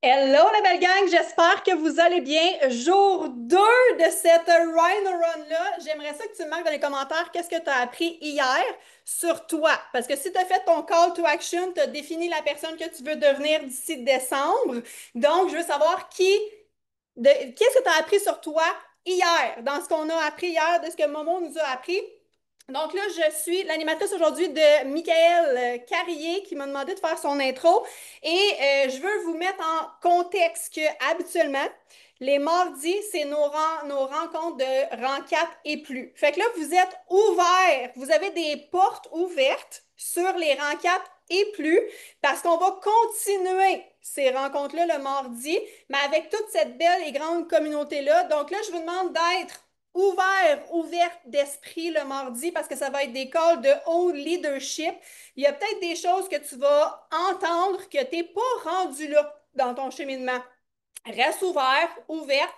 Hello la belle gang, j'espère que vous allez bien. Jour 2 de cette Rhino Run-là. J'aimerais ça que tu me marques dans les commentaires qu'est-ce que tu as appris hier sur toi. Parce que si tu as fait ton call to action, tu as défini la personne que tu veux devenir d'ici décembre. Donc, je veux savoir qu'est-ce que tu as appris sur toi hier, dans ce qu'on a appris hier, de ce que Momo nous a appris. Donc là, je suis l'animatrice aujourd'hui de Michael Carrier qui m'a demandé de faire son intro et je veux vous mettre en contexte que habituellement, les mardis, c'est nos rencontres de rang 4 et plus. Fait que là, vous êtes ouverts, vous avez des portes ouvertes sur les rangs 4 et plus parce qu'on va continuer ces rencontres-là le mardi, mais avec toute cette belle et grande communauté-là. Donc là, je vous demande d'être ouverte d'esprit le mardi parce que ça va être des calls de haut leadership. Il y a peut-être des choses que tu vas entendre que tu n'es pas rendu là dans ton cheminement. Reste ouverte,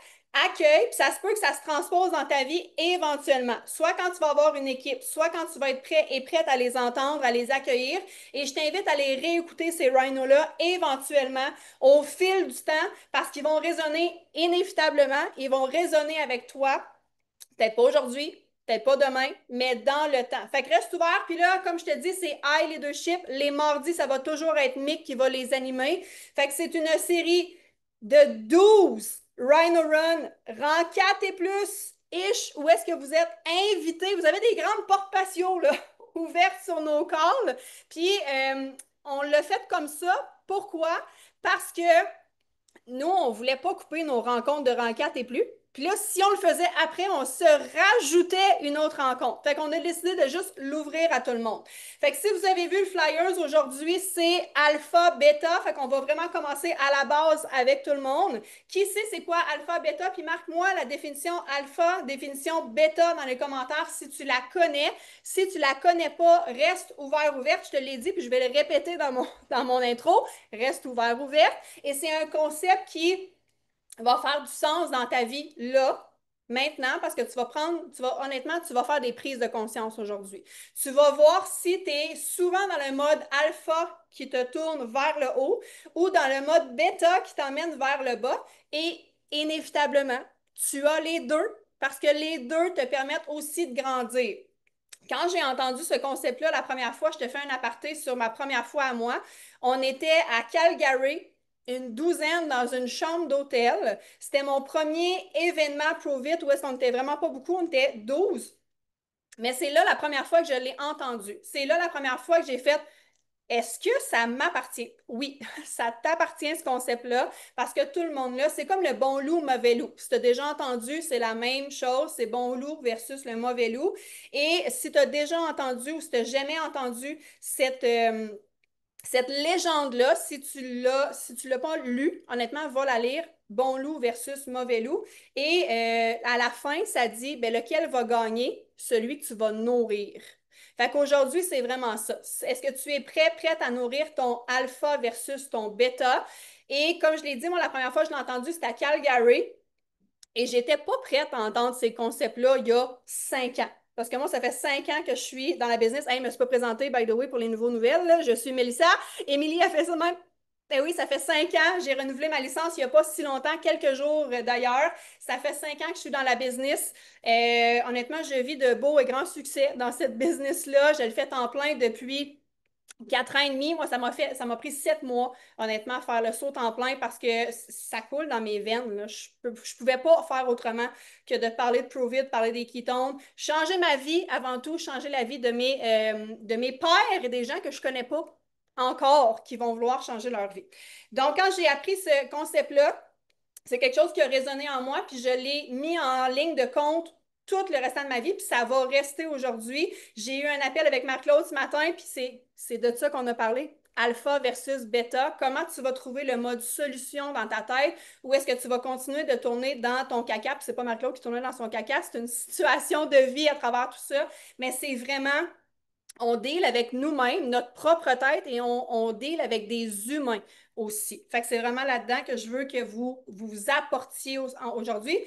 accueille, puis ça se peut que ça se transpose dans ta vie éventuellement. Soit quand tu vas avoir une équipe, soit quand tu vas être prêt et prête à les entendre, à les accueillir. Et je t'invite à les réécouter, ces rhinos-là, éventuellement, au fil du temps, parce qu'ils vont résonner inévitablement, ils vont résonner avec toi. Peut-être pas aujourd'hui, peut-être pas demain, mais dans le temps. Fait que reste ouvert. Puis là, comme je te dis, c'est High Leadership. Les mardis, ça va toujours être Mick qui va les animer. Fait que c'est une série de 12 Rhino Run, rang 4 et plus, ish, où est-ce que vous êtes invités. Vous avez des grandes portes patio, là, ouvertes sur nos calls. Puis, on l'a fait comme ça. Pourquoi? Parce que nous, on ne voulait pas couper nos rencontres de rang 4 et plus. Puis là, si on le faisait après, on se rajoutait une autre rencontre. Fait qu'on a décidé de juste l'ouvrir à tout le monde. Fait que si vous avez vu le flyers aujourd'hui, c'est alpha, bêta. Fait qu'on va vraiment commencer à la base avec tout le monde. Qui sait c'est quoi alpha, bêta? Puis marque-moi la définition alpha, définition bêta dans les commentaires si tu la connais. Si tu la connais pas, reste ouverte. Je te l'ai dit, puis je vais le répéter dans mon intro. Reste ouverte. Et c'est un concept qui va faire du sens dans ta vie là, maintenant, parce que honnêtement, tu vas faire des prises de conscience aujourd'hui. Tu vas voir si tu es souvent dans le mode alpha qui te tourne vers le haut ou dans le mode bêta qui t'emmène vers le bas. Et inévitablement, tu as les deux parce que les deux te permettent aussi de grandir. Quand j'ai entendu ce concept-là la première fois, je te fais un aparté sur ma première fois à moi. On était à Calgary, une douzaine dans une chambre d'hôtel. C'était mon premier événement Provit où est-ce qu'on était vraiment pas beaucoup, on était 12. Mais c'est là la première fois que je l'ai entendu. C'est là la première fois que j'ai fait est-ce que ça m'appartient? Oui, ça t'appartient ce concept-là parce que tout le monde là, c'est comme le bon loup, mauvais loup. Si tu as déjà entendu, c'est la même chose, c'est bon loup versus le mauvais loup. Et si tu as déjà entendu ou si tu n'as jamais entendu cette légende-là, si tu l'as pas lu, honnêtement, va la lire. Bon loup versus mauvais loup. Et à la fin, ça dit ben, lequel va gagner? Celui que tu vas nourrir. Fait qu'aujourd'hui, c'est vraiment ça. Est-ce que tu es prête à nourrir ton alpha versus ton bêta? Et comme je l'ai dit, moi, la première fois que je l'ai entendu, c'était à Calgary. Et j'étais pas prête à entendre ces concepts-là il y a 5 ans. Parce que moi, ça fait 5 ans que je suis dans la business. Hey, je me suis pas présentée, by the way, pour les nouveaux nouvelles. Là. Je suis Mélissa. Émilie a fait ça de même. Ben oui, ça fait 5 ans. J'ai renouvelé ma licence il n'y a pas si longtemps, quelques jours d'ailleurs. Ça fait 5 ans que je suis dans la business. Honnêtement, je vis de beaux et grands succès dans cette business-là. Je le fais en plein depuis 4 ans et demi, moi, ça m'a pris 7 mois, honnêtement, à faire le saut en plein parce que ça coule dans mes veines. Là. Je pouvais pas faire autrement que de parler de Provit, de parler des ketones, changer ma vie avant tout, changer la vie de mes pairs et des gens que je connais pas encore qui vont vouloir changer leur vie. Donc, quand j'ai appris ce concept-là, c'est quelque chose qui a résonné en moi, puis je l'ai mis en ligne de compte tout le restant de ma vie, puis ça va rester aujourd'hui. J'ai eu un appel avec Marc-Claude ce matin, puis c'est de ça qu'on a parlé. Alpha versus bêta, comment tu vas trouver le mode solution dans ta tête ou est-ce que tu vas continuer de tourner dans ton caca? Puis c'est pas Marc-Claude qui tournait dans son caca, c'est une situation de vie à travers tout ça, mais c'est vraiment on deal avec nous-mêmes, notre propre tête, et on deal avec des humains aussi. Fait que c'est vraiment là-dedans que je veux que vous apportiez aujourd'hui.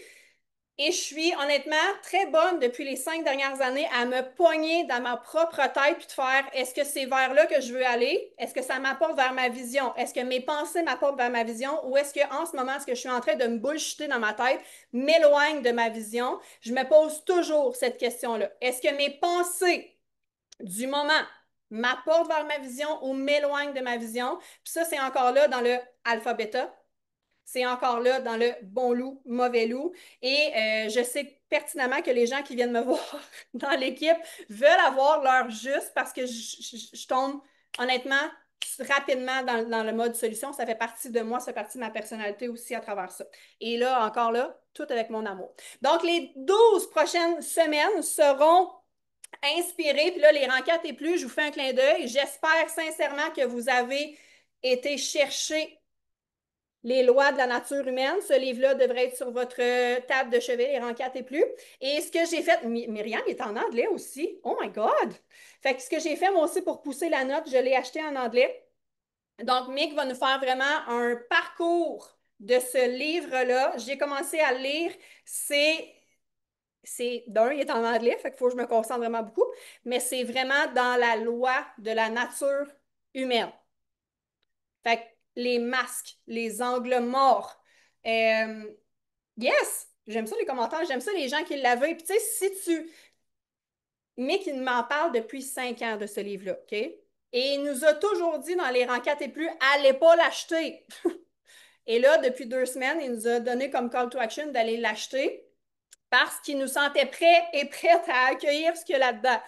Et je suis honnêtement très bonne depuis les 5 dernières années à me pogner dans ma propre tête puis de faire est-ce que c'est vers là que je veux aller? Est-ce que ça m'apporte vers ma vision? Est-ce que mes pensées m'apportent vers ma vision? Ou est-ce qu'en ce moment, ce que je suis en train de me bullshiter dans ma tête m'éloigne de ma vision? Je me pose toujours cette question-là. Est-ce que mes pensées du moment m'apportent vers ma vision ou m'éloignent de ma vision? Puis ça, c'est encore là dans le alpha-bêta. C'est encore là dans le bon loup, mauvais loup. Et je sais pertinemment que les gens qui viennent me voir dans l'équipe veulent avoir leur juste parce que je tombe honnêtement rapidement dans le mode solution. Ça fait partie de moi, ça fait partie de ma personnalité aussi à travers ça. Et là, encore là, tout avec mon amour. Donc, les 12 prochaines semaines seront inspirées. Puis là, les rangs 4 et plus, je vous fais un clin d'œil. J'espère sincèrement que vous avez été chercher les lois de la nature humaine. Ce livre-là devrait être sur votre table de chevet, les rangs 4 et plus. Et ce que j'ai fait, Myriam est en anglais aussi. Oh my God! Fait que ce que j'ai fait, moi aussi, pour pousser la note, je l'ai acheté en anglais. Donc, Mick va nous faire vraiment un parcours de ce livre-là. J'ai commencé à le lire. D'un, il est en anglais, fait qu'il faut que je me concentre vraiment beaucoup, mais c'est vraiment dans la loi de la nature humaine. Fait que les masques, les angles morts. Euh, yes! J'aime ça les commentaires, j'aime ça les gens qui l'avaient. Puis tu sais, si tu. Mick, il m'en parle depuis 5 ans de ce livre-là, OK? Et il nous a toujours dit dans les rangs 4 et plus, allez pas l'acheter. Et là, depuis 2 semaines, il nous a donné comme call to action d'aller l'acheter parce qu'il nous sentait prêts et prêtes à accueillir ce qu'il y a là-dedans.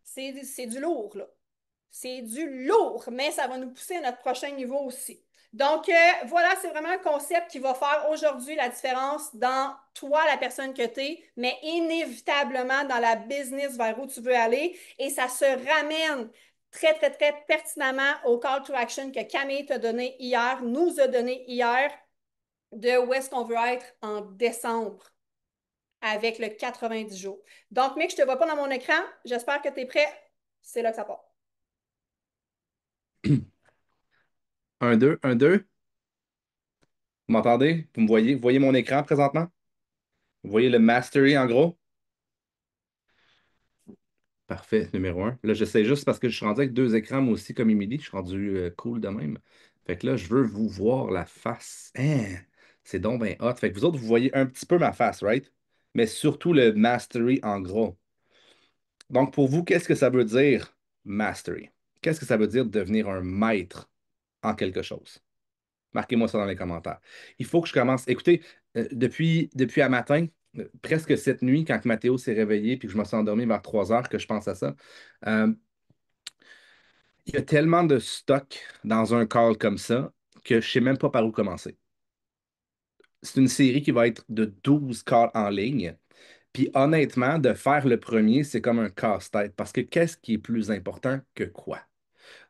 C'est du lourd, là. C'est du lourd, mais ça va nous pousser à notre prochain niveau aussi. Donc, voilà, c'est vraiment un concept qui va faire aujourd'hui la différence dans toi, la personne que tu es, mais inévitablement dans la business vers où tu veux aller. Et ça se ramène très, très, très pertinemment au call to action que Camille t'a donné hier, nous a donné hier, de où est-ce qu'on veut être en décembre avec le 90 jours. Donc, mec, je ne te vois pas dans mon écran. J'espère que tu es prêt. C'est là que ça part. Un, deux, un, deux. Vous m'entendez? Vous me voyez? Vous voyez mon écran présentement? Vous voyez le Mastery en gros? Parfait, numéro un. Là, j'essaie juste parce que je suis rendu avec deux écrans, moi aussi, comme Emily. Je suis rendu cool de même. Fait que là, je veux vous voir la face. Hein? C'est donc ben hot. Fait que vous autres, vous voyez un petit peu ma face, right? Mais surtout le Mastery en gros. Donc, pour vous, qu'est-ce que ça veut dire, Mastery? Qu'est-ce que ça veut dire devenir un maître en quelque chose? Marquez-moi ça dans les commentaires. Il faut que je commence. Écoutez, depuis un matin, presque cette nuit, quand Mathéo s'est réveillé puis que je me suis endormi vers 3 heures, que je pense à ça, euh, il y a tellement de stock dans un call comme ça que je ne sais même pas par où commencer. C'est une série qui va être de 12 calls en ligne. Puis honnêtement, de faire le premier, c'est comme un casse-tête parce que qu'est-ce qui est plus important que quoi?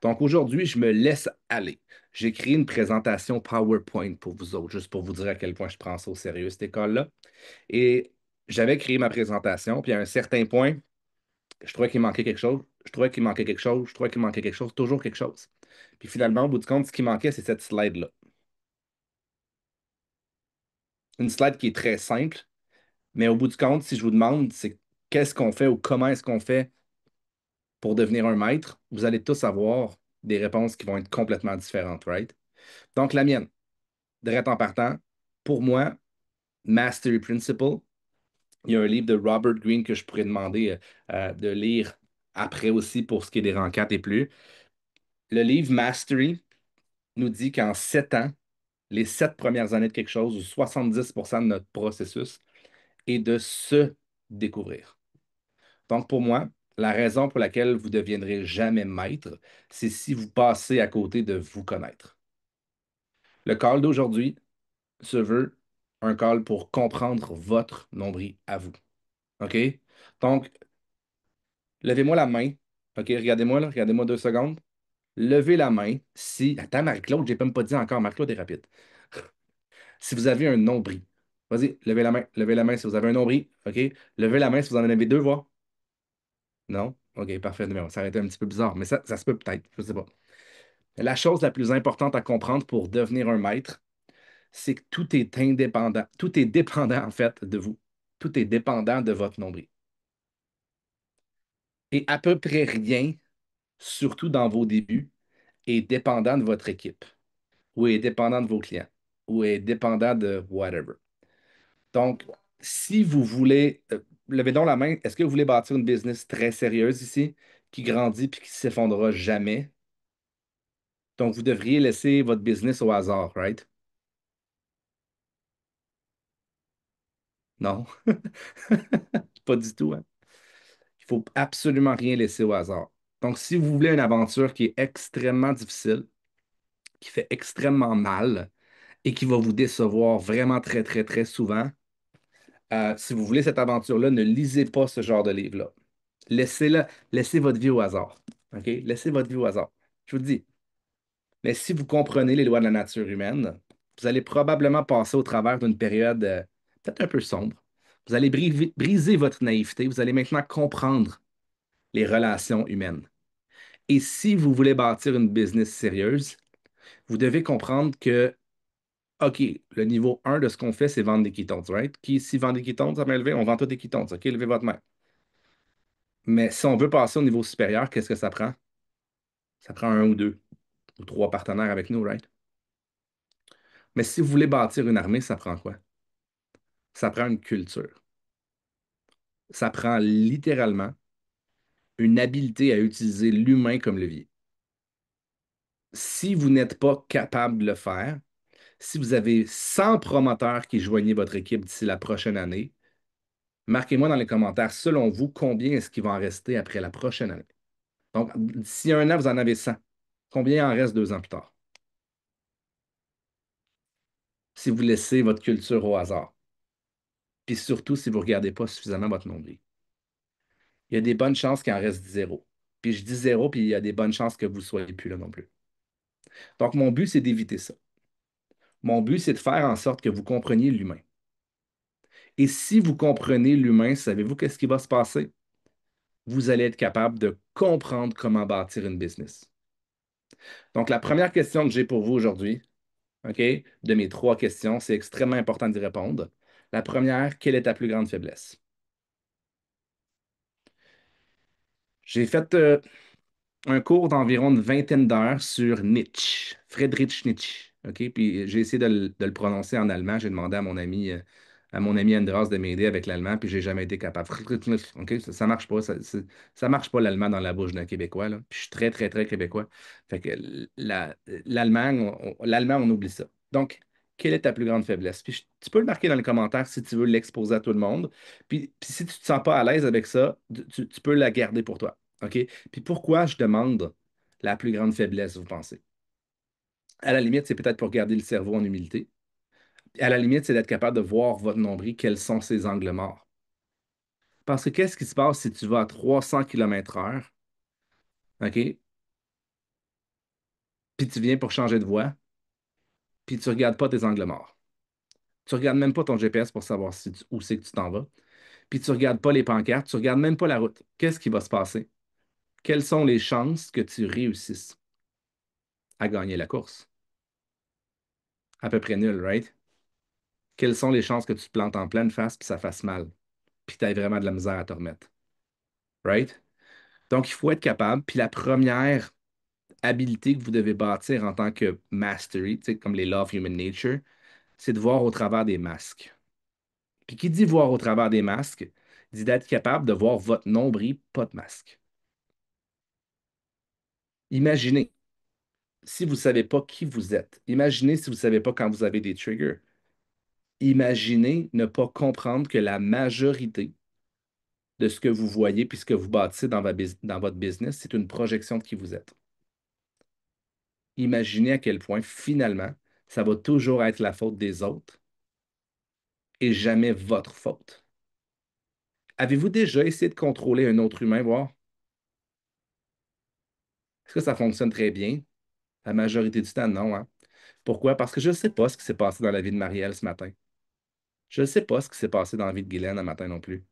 Donc aujourd'hui, je me laisse aller. J'ai créé une présentation PowerPoint pour vous autres, juste pour vous dire à quel point je prends ça au sérieux, cette école-là. Et j'avais créé ma présentation, puis à un certain point, je trouvais qu'il manquait quelque chose, je trouvais qu'il manquait quelque chose, je trouvais qu'il manquait quelque chose, toujours quelque chose. Puis finalement, au bout du compte, ce qui manquait, c'est cette slide-là. Une slide qui est très simple, mais au bout du compte, si je vous demande, c'est qu'est-ce qu'on fait ou comment est-ce qu'on fait pour devenir un maître, vous allez tous avoir des réponses qui vont être complètement différentes, right? Donc la mienne, direct en partant, pour moi, Mastery Principle, il y a un livre de Robert Greene que je pourrais demander de lire après aussi pour ce qui est des rangs 4 et plus. Le livre Mastery nous dit qu'en 7 ans, les 7 premières années de quelque chose, ou 70% de notre processus, est de se découvrir. Donc pour moi, la raison pour laquelle vous ne deviendrez jamais maître, c'est si vous passez à côté de vous connaître. Le call d'aujourd'hui se veut un call pour comprendre votre nombril à vous. OK? Donc, levez-moi la main. OK, regardez-moi là, regardez-moi 2 secondes. Levez la main si. Attends, Marie-Claude, j'ai même pas dit encore. Marie-Claude est rapide. Si vous avez un nombril. Vas-y, levez la main. Levez la main si vous avez un nombril. OK? Levez la main si vous en avez deux, voir. Non? OK, parfait. Non, ça aurait été un petit peu bizarre, mais ça se peut peut-être. Je sais pas. La chose la plus importante à comprendre pour devenir un maître, c'est que tout est indépendant. Tout est dépendant, en fait, de vous. Tout est dépendant de votre nombril. Et à peu près rien, surtout dans vos débuts, est dépendant de votre équipe, ou est dépendant de vos clients, ou est dépendant de whatever. Donc, si vous voulez, levez donc la main, est-ce que vous voulez bâtir une business très sérieuse ici, qui grandit puis qui ne s'effondrera jamais? Donc, vous devriez laisser votre business au hasard, right? Non, pas du tout, hein. Il faut absolument rien laisser au hasard. Donc, si vous voulez une aventure qui est extrêmement difficile, qui fait extrêmement mal et qui va vous décevoir vraiment très, très, très souvent, si vous voulez cette aventure-là, ne lisez pas ce genre de livre-là. Laissez-le, laissez votre vie au hasard. OK? Laissez votre vie au hasard. Je vous le dis. Mais si vous comprenez les lois de la nature humaine, vous allez probablement passer au travers d'une période peut-être un peu sombre. Vous allez briser votre naïveté. Vous allez maintenant comprendre les relations humaines. Et si vous voulez bâtir une business sérieuse, vous devez comprendre que, OK, le niveau 1 de ce qu'on fait, c'est vendre des ketones, right? Qui ici vend des ketones, ça m'a levé, on vend tous des ketones, OK? Levez votre main. Mais si on veut passer au niveau supérieur, qu'est-ce que ça prend? Ça prend un ou deux ou trois partenaires avec nous, right? Mais si vous voulez bâtir une armée, ça prend quoi? Ça prend une culture. Ça prend littéralement une habileté à utiliser l'humain comme levier. Si vous n'êtes pas capable de le faire, si vous avez 100 promoteurs qui joignent votre équipe d'ici la prochaine année, marquez-moi dans les commentaires, selon vous, combien est-ce qu'il va en rester après la prochaine année? Donc, d'ici un an, vous en avez 100. Combien en reste 2 ans plus tard? Si vous laissez votre culture au hasard. Puis surtout, si vous ne regardez pas suffisamment votre nombril. Il y a des bonnes chances qu'il en reste zéro. Puis je dis zéro, puis il y a des bonnes chances que vous ne soyez plus là non plus. Donc, mon but, c'est d'éviter ça. Mon but, c'est de faire en sorte que vous compreniez l'humain. Et si vous comprenez l'humain, savez-vous qu'est-ce qui va se passer? Vous allez être capable de comprendre comment bâtir une business. Donc, la première question que j'ai pour vous aujourd'hui, OK, de mes 3 questions, c'est extrêmement important d'y répondre. La première, quelle est ta plus grande faiblesse? J'ai fait un cours d'environ une vingtaine d'heures sur Nietzsche, Friedrich Nietzsche. OK? Puis j'ai essayé de le prononcer en allemand. J'ai demandé à mon ami Andras de m'aider avec l'allemand, puis j'ai jamais été capable. OK? Ça marche pas. Ça marche pas l'allemand dans la bouche d'un Québécois, là. Puis je suis très, très, très québécois. Fait que l'allemand, on oublie ça. Donc, quelle est ta plus grande faiblesse? Puis tu peux le marquer dans les commentaires si tu veux l'exposer à tout le monde. Puis si tu ne te sens pas à l'aise avec ça, tu peux la garder pour toi. OK? Puis pourquoi je demande la plus grande faiblesse, vous pensez? À la limite, c'est peut-être pour garder le cerveau en humilité. À la limite, c'est d'être capable de voir votre nombril, quels sont ses angles morts. Parce que qu'est-ce qui se passe si tu vas à 300 km/h, OK? Puis tu viens pour changer de voie, puis tu ne regardes pas tes angles morts. Tu ne regardes même pas ton GPS pour savoir où c'est que tu t'en vas. Puis tu ne regardes pas les pancartes, tu ne regardes même pas la route. Qu'est-ce qui va se passer? Quelles sont les chances que tu réussisses à gagner la course? À peu près nul, right? Quelles sont les chances que tu te plantes en pleine face puis ça fasse mal, puis que tu aies vraiment de la misère à te remettre? Right? Donc, il faut être capable. Puis la première habilité que vous devez bâtir en tant que mastery, tu sais, comme les Law of Human Nature, c'est de voir au travers des masques. Puis qui dit voir au travers des masques, dit d'être capable de voir votre nombril, pas de masque. Imaginez si vous ne savez pas qui vous êtes. Imaginez si vous ne savez pas quand vous avez des triggers. Imaginez ne pas comprendre que la majorité de ce que vous voyez puis ce que vous bâtissez dans votre business, c'est une projection de qui vous êtes. Imaginez à quel point, finalement, ça va toujours être la faute des autres et jamais votre faute. Avez-vous déjà essayé de contrôler un autre humain, voir? Est-ce que ça fonctionne très bien? La majorité du temps, non, hein? Pourquoi? Parce que je ne sais pas ce qui s'est passé dans la vie de Marielle ce matin. Je ne sais pas ce qui s'est passé dans la vie de Guylaine un matin non plus.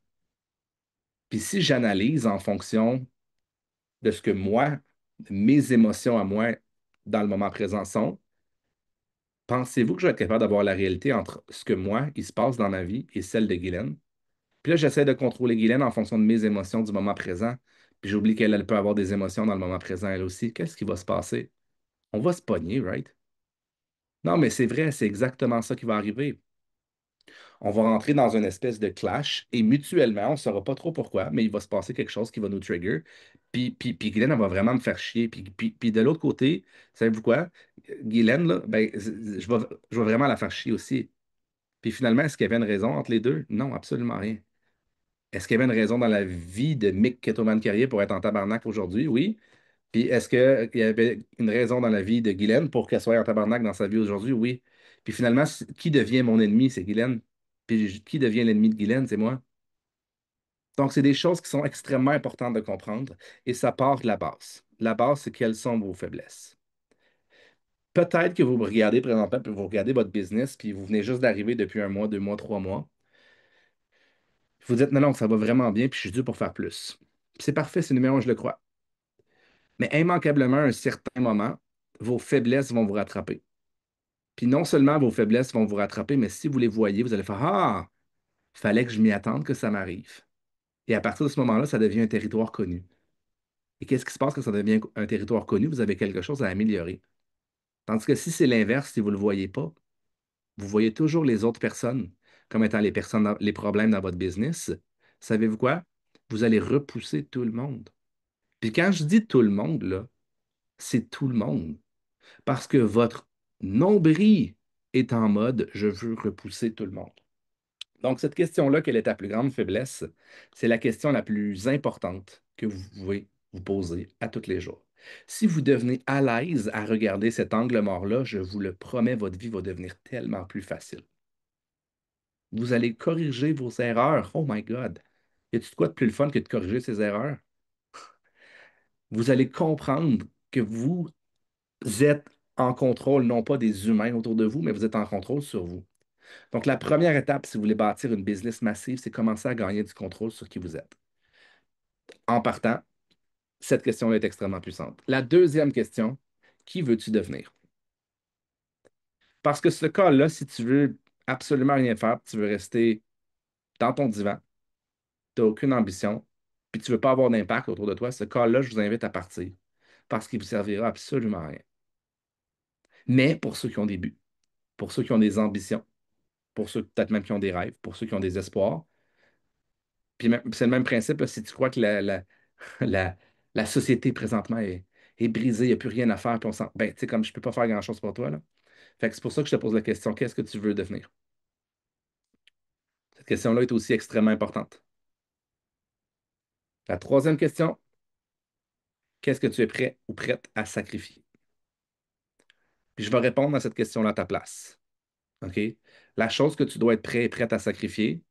Puis si j'analyse en fonction de ce que moi, mes émotions à moi, dans le moment présent sont, Pensez-vous que je vais être capable d'avoir la réalité entre ce que moi, il se passe dans ma vie et celle de Guylaine? Puis là, j'essaie de contrôler Guylaine en fonction de mes émotions du moment présent. Puis j'oublie qu'elle elle peut avoir des émotions dans le moment présent, elle aussi. Qu'est-ce qui va se passer? On va se pogner, right? Non, mais c'est vrai, c'est exactement ça qui va arriver. On va rentrer dans une espèce de clash et mutuellement, on ne saura pas trop pourquoi, mais il va se passer quelque chose qui va nous trigger. Puis Guylaine, elle va vraiment me faire chier. Puis de l'autre côté, savez-vous quoi? Guylaine, là, ben, je vais vraiment la faire chier aussi. Puis finalement, est-ce qu'il y avait une raison entre les deux? Non, absolument rien. Est-ce qu'il y avait une raison dans la vie de Mick Kettleman-Carrier pour être en tabarnak aujourd'hui? Oui. Puis est-ce qu'il y avait une raison dans la vie de Guylaine pour qu'elle soit en tabarnak dans sa vie aujourd'hui? Oui. Puis finalement, qui devient mon ennemi? C'est Guylaine. Puis qui devient l'ennemi de Guylaine? C'est moi. Donc, c'est des choses qui sont extrêmement importantes de comprendre et ça part de la base. La base, c'est quelles sont vos faiblesses. Peut-être que vous regardez présentement, puis vous regardez votre business, puis vous venez juste d'arriver depuis un mois, 2 mois, 3 mois. Vous dites, non, non, ça va vraiment bien, puis je suis dû pour faire plus. Puis c'est parfait, c'est numéro un, je le crois. Mais immanquablement, à un certain moment, vos faiblesses vont vous rattraper. Puis non seulement vos faiblesses vont vous rattraper, mais si vous les voyez, vous allez faire, ah, fallait que je m'y attende que ça m'arrive. Et à partir de ce moment-là, ça devient un territoire connu. Et qu'est-ce qui se passe quand ça devient un territoire connu? Vous avez quelque chose à améliorer. Tandis que si c'est l'inverse, si vous ne le voyez pas, vous voyez toujours les autres personnes comme étant les personnes, les problèmes dans votre business. Savez-vous quoi? Vous allez repousser tout le monde. Puis quand je dis tout le monde, là, c'est tout le monde. Parce que votre nombril est en mode je veux repousser tout le monde. Donc, cette question-là, quelle est ta plus grande faiblesse? C'est la question la plus importante que vous pouvez vous poser à tous les jours. Si vous devenez à l'aise à regarder cet angle mort-là, je vous le promets, votre vie va devenir tellement plus facile. Vous allez corriger vos erreurs. Oh my God! Y a-t-il de quoi de plus le fun que de corriger ces erreurs? Vous allez comprendre que vous êtes en contrôle, non pas des humains autour de vous, mais vous êtes en contrôle sur vous. Donc, la première étape, si vous voulez bâtir une business massive, c'est commencer à gagner du contrôle sur qui vous êtes. En partant, cette question-là est extrêmement puissante. La deuxième question, qui veux-tu devenir? Parce que ce cas-là, si tu veux absolument rien faire, tu veux rester dans ton divan, tu n'as aucune ambition, puis tu ne veux pas avoir d'impact autour de toi, ce cas-là, je vous invite à partir parce qu'il ne vous servira absolument à rien. Mais pour ceux qui ont des buts, pour ceux qui ont des ambitions, pour ceux peut-être même qui ont des rêves, pour ceux qui ont des espoirs, puis c'est le même principe là, si tu crois que la, la société présentement est brisée, il n'y a plus rien à faire, puis on sent, ben, tu sais, comme je ne peux pas faire grand-chose pour toi, là. Fait que c'est pour ça que je te pose la question, qu'est-ce que tu veux devenir? Cette question-là est aussi extrêmement importante. La troisième question, qu'est-ce que tu es prêt ou prête à sacrifier? Puis je vais répondre à cette question-là à ta place. OK? La chose que tu dois être prêt et prête à sacrifier,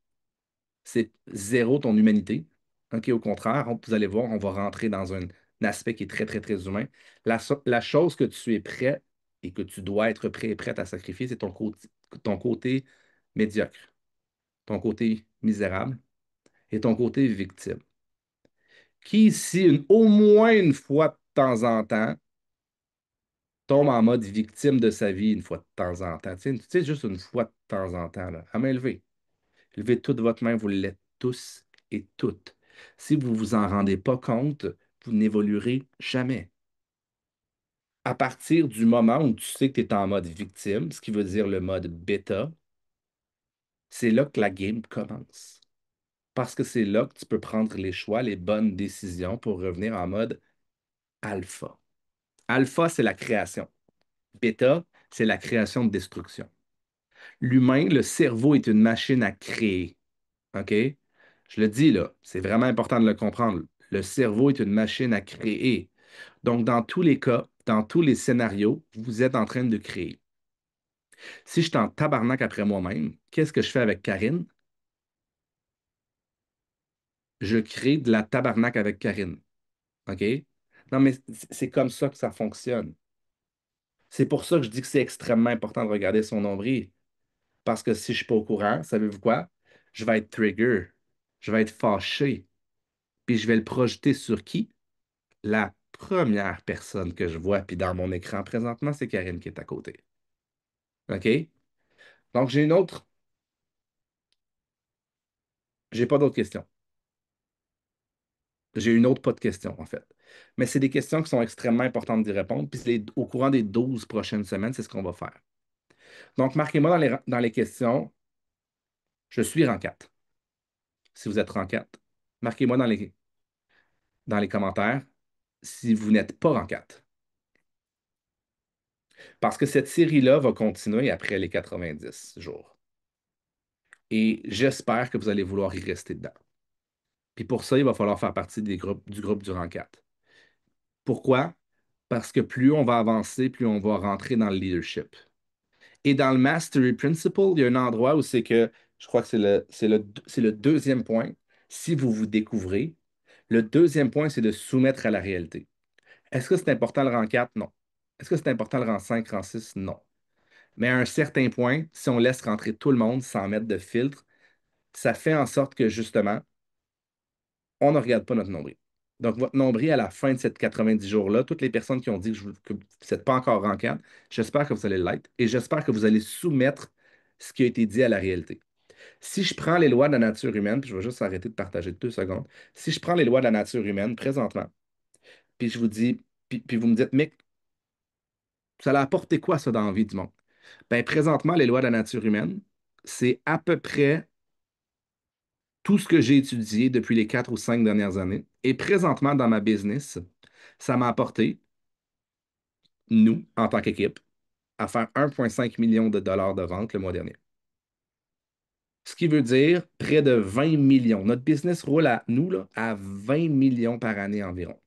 c'est zéro ton humanité. OK? Au contraire, vous allez voir, on va rentrer dans un aspect qui est très, très, très humain. La chose que tu es prêt et que tu dois être prêt et prête à sacrifier, c'est ton côté médiocre, ton côté misérable et ton côté victime. Qui ici, au moins une fois de temps en temps, tombe en mode victime de sa vie une fois de temps en temps. Tu sais, juste une fois de temps en temps, là, à main levée. Levez toute votre main, vous l'êtes tous et toutes. Si vous ne vous en rendez pas compte, vous n'évoluerez jamais. À partir du moment où tu sais que tu es en mode victime, ce qui veut dire le mode bêta, c'est là que la game commence. Parce que c'est là que tu peux prendre les choix, les bonnes décisions pour revenir en mode alpha. Alpha, c'est la création. Bêta, c'est la création de destruction. L'humain, le cerveau est une machine à créer. OK? Je le dis là, c'est vraiment important de le comprendre. Le cerveau est une machine à créer. Donc, dans tous les cas, dans tous les scénarios, vous êtes en train de créer. Si je suis en tabarnak après moi-même, qu'est-ce que je fais avec Karine? Je crée de la tabarnak avec Karine. OK? Non, mais c'est comme ça que ça fonctionne. C'est pour ça que je dis que c'est extrêmement important de regarder son nombril. Parce que si je ne suis pas au courant, savez-vous quoi? Je vais être trigger. Je vais être fâché. Puis je vais le projeter sur qui? La première personne que je vois, puis dans mon écran présentement, c'est Karine qui est à côté. OK? Donc, j'ai pas d'autres questions. J'ai une autre pas de questions, en fait. Mais c'est des questions qui sont extrêmement importantes d'y répondre. Puis au courant des 12 prochaines semaines, c'est ce qu'on va faire. Donc, marquez-moi dans les questions, je suis rang 4. Si vous êtes rang 4, marquez-moi dans les commentaires si vous n'êtes pas rang 4. Parce que cette série-là va continuer après les 90 jours. Et j'espère que vous allez vouloir y rester dedans. Puis pour ça, il va falloir faire partie du groupe du rang 4. Pourquoi? Parce que plus on va avancer, plus on va rentrer dans le leadership. Et dans le Mastery Principle, il y a un endroit où c'est que, je crois que c'est le deuxième point, si vous vous découvrez, le deuxième point, c'est de soumettre à la réalité. Est-ce que c'est important le rang 4? Non. Est-ce que c'est important le rang 5, rang 6? Non. Mais à un certain point, si on laisse rentrer tout le monde sans mettre de filtre, ça fait en sorte que justement, on ne regarde pas notre nombril. Donc, votre nombril, à la fin de cette 90 jours-là, toutes les personnes qui ont dit que vous n'êtes pas encore rang 4, j'espère que vous allez l'être et j'espère que vous allez soumettre ce qui a été dit à la réalité. Si je prends les lois de la nature humaine, puis je vais juste arrêter de partager 2 secondes, si je prends les lois de la nature humaine présentement, puis je vous dis, puis vous me dites, Mick, ça a apporté quoi ça dans la vie du monde? Ben, présentement, les lois de la nature humaine, c'est à peu près tout ce que j'ai étudié depuis les 4 ou 5 dernières années. Et présentement, dans ma business, ça m'a apporté, nous, en tant qu'équipe, à faire 1,5 million de dollars de vente le mois dernier. Ce qui veut dire près de 20 millions. Notre business roule à nous, là, à 20 millions par année environ.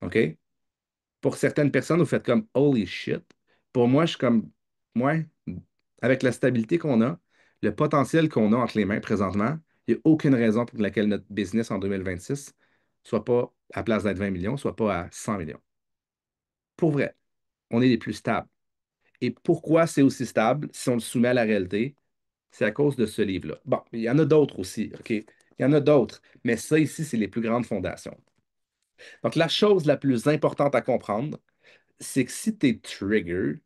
OK? Pour certaines personnes, vous faites comme holy shit. Pour moi, je suis comme, ouais, avec la stabilité qu'on a, le potentiel qu'on a entre les mains présentement, il n'y a aucune raison pour laquelle notre business en 2026 soit pas, à place d'être 20 millions, soit pas à 100 millions. Pour vrai, on est les plus stables. Et pourquoi c'est aussi stable si on le soumet à la réalité? C'est à cause de ce livre-là. Bon, il y en a d'autres aussi, OK? Il y en a d'autres, mais ça ici, c'est les plus grandes fondations. Donc, la chose la plus importante à comprendre, c'est que si tu es trigger,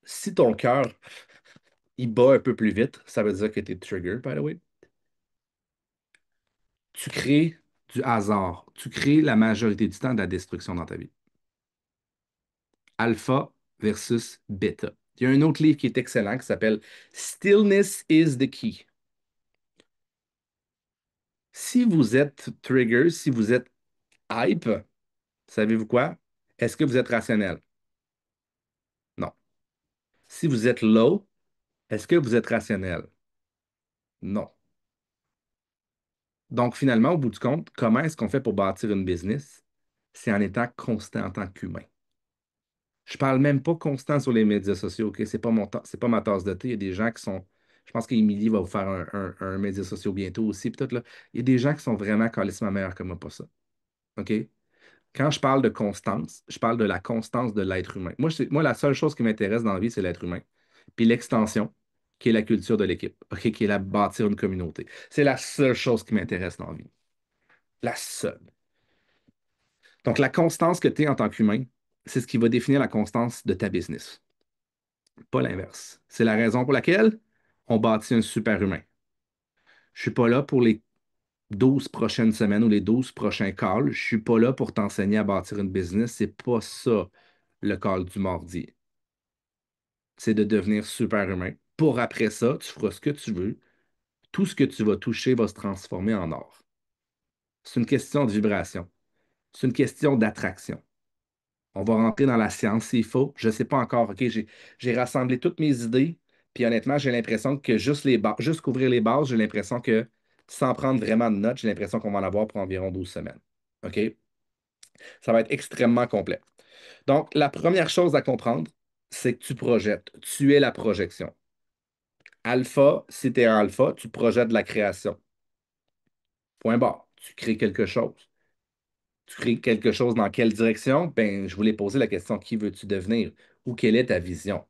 si ton cœur il bat un peu plus vite, ça veut dire que tu es trigger, by the way, tu crées du hasard. Tu crées la majorité du temps de la destruction dans ta vie. Alpha versus beta. Il y a un autre livre qui est excellent qui s'appelle Stillness is the key. Si vous êtes trigger, si vous êtes hype, savez-vous quoi? Est-ce que vous êtes rationnel? Non. Si vous êtes low, est-ce que vous êtes rationnel? Non. Donc, finalement, au bout du compte, comment est-ce qu'on fait pour bâtir une business? C'est en étant constant en tant qu'humain. Je parle même pas constant sur les médias sociaux, OK? C'est pas ma tasse de thé. Il y a des gens qui sont. Je pense qu'Émilie va vous faire un média social bientôt aussi. Puis tout, là. Il y a des gens qui sont vraiment calissement meilleurs que moi pour ça. OK? Quand je parle de constance, je parle de la constance de l'être humain. Moi, la seule chose qui m'intéresse dans la vie, c'est l'être humain. Puis l'extension, qui est la culture de l'équipe, OK? Qui est la bâtir une communauté. C'est la seule chose qui m'intéresse dans la vie. La seule. Donc, la constance que tu es en tant qu'humain, c'est ce qui va définir la constance de ta business. Pas l'inverse. C'est la raison pour laquelle on bâtit un super humain. Je suis pas là pour les 12 prochaines semaines ou les 12 prochains calls. Je suis pas là pour t'enseigner à bâtir une business. C'est pas ça le call du mardi. C'est de devenir super humain. Pour après ça, tu feras ce que tu veux. Tout ce que tu vas toucher va se transformer en or. C'est une question de vibration. C'est une question d'attraction. On va rentrer dans la science s'il faut. Je ne sais pas encore. OK, j'ai rassemblé toutes mes idées. Puis honnêtement, j'ai l'impression que juste couvrir les bases, j'ai l'impression que sans prendre vraiment de notes, j'ai l'impression qu'on va en avoir pour environ 12 semaines. OK? Ça va être extrêmement complet. Donc, la première chose à comprendre, c'est que tu projettes. Tu es la projection. Alpha, si tu es un alpha, tu projettes de la création. Point barre. Tu crées quelque chose. Tu crées quelque chose dans quelle direction? Ben, je voulais poser la question, qui veux-tu devenir? Ou quelle est ta vision?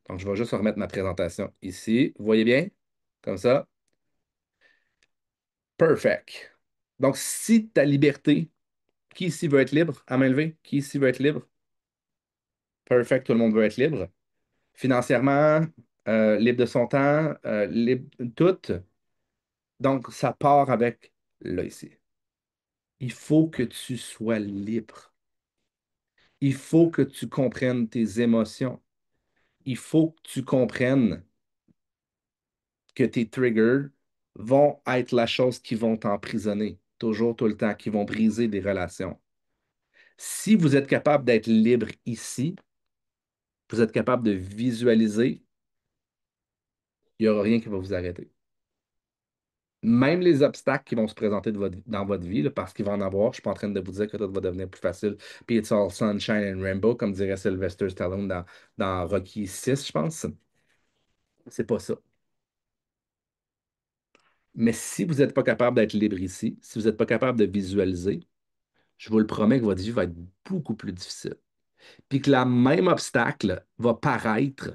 Donc, je vais juste remettre ma présentation ici. Vous voyez bien? Comme ça. Perfect. Donc, si ta liberté, qui ici veut être libre? À main levée. Qui ici veut être libre? Perfect, tout le monde veut être libre. financièrement, libre de son temps, libre de tout. Donc, ça part avec là ici. Il faut que tu sois libre. Il faut que tu comprennes tes émotions. Il faut que tu comprennes que tes triggers vont être la chose qui vont t'emprisonner, toujours, tout le temps, qui vont briser des relations. Si vous êtes capable d'être libre ici, vous êtes capable de visualiser, il n'y aura rien qui va vous arrêter. Même les obstacles qui vont se présenter dans votre vie, là, parce qu'il va en avoir, je ne suis pas en train de vous dire que tout va devenir plus facile, puis it's all sunshine and rainbow, comme dirait Sylvester Stallone dans Rocky 6, je pense. C'est pas ça. Mais si vous n'êtes pas capable d'être libre ici, si vous n'êtes pas capable de visualiser, je vous le promets que votre vie va être beaucoup plus difficile. Puis que la même obstacle va paraître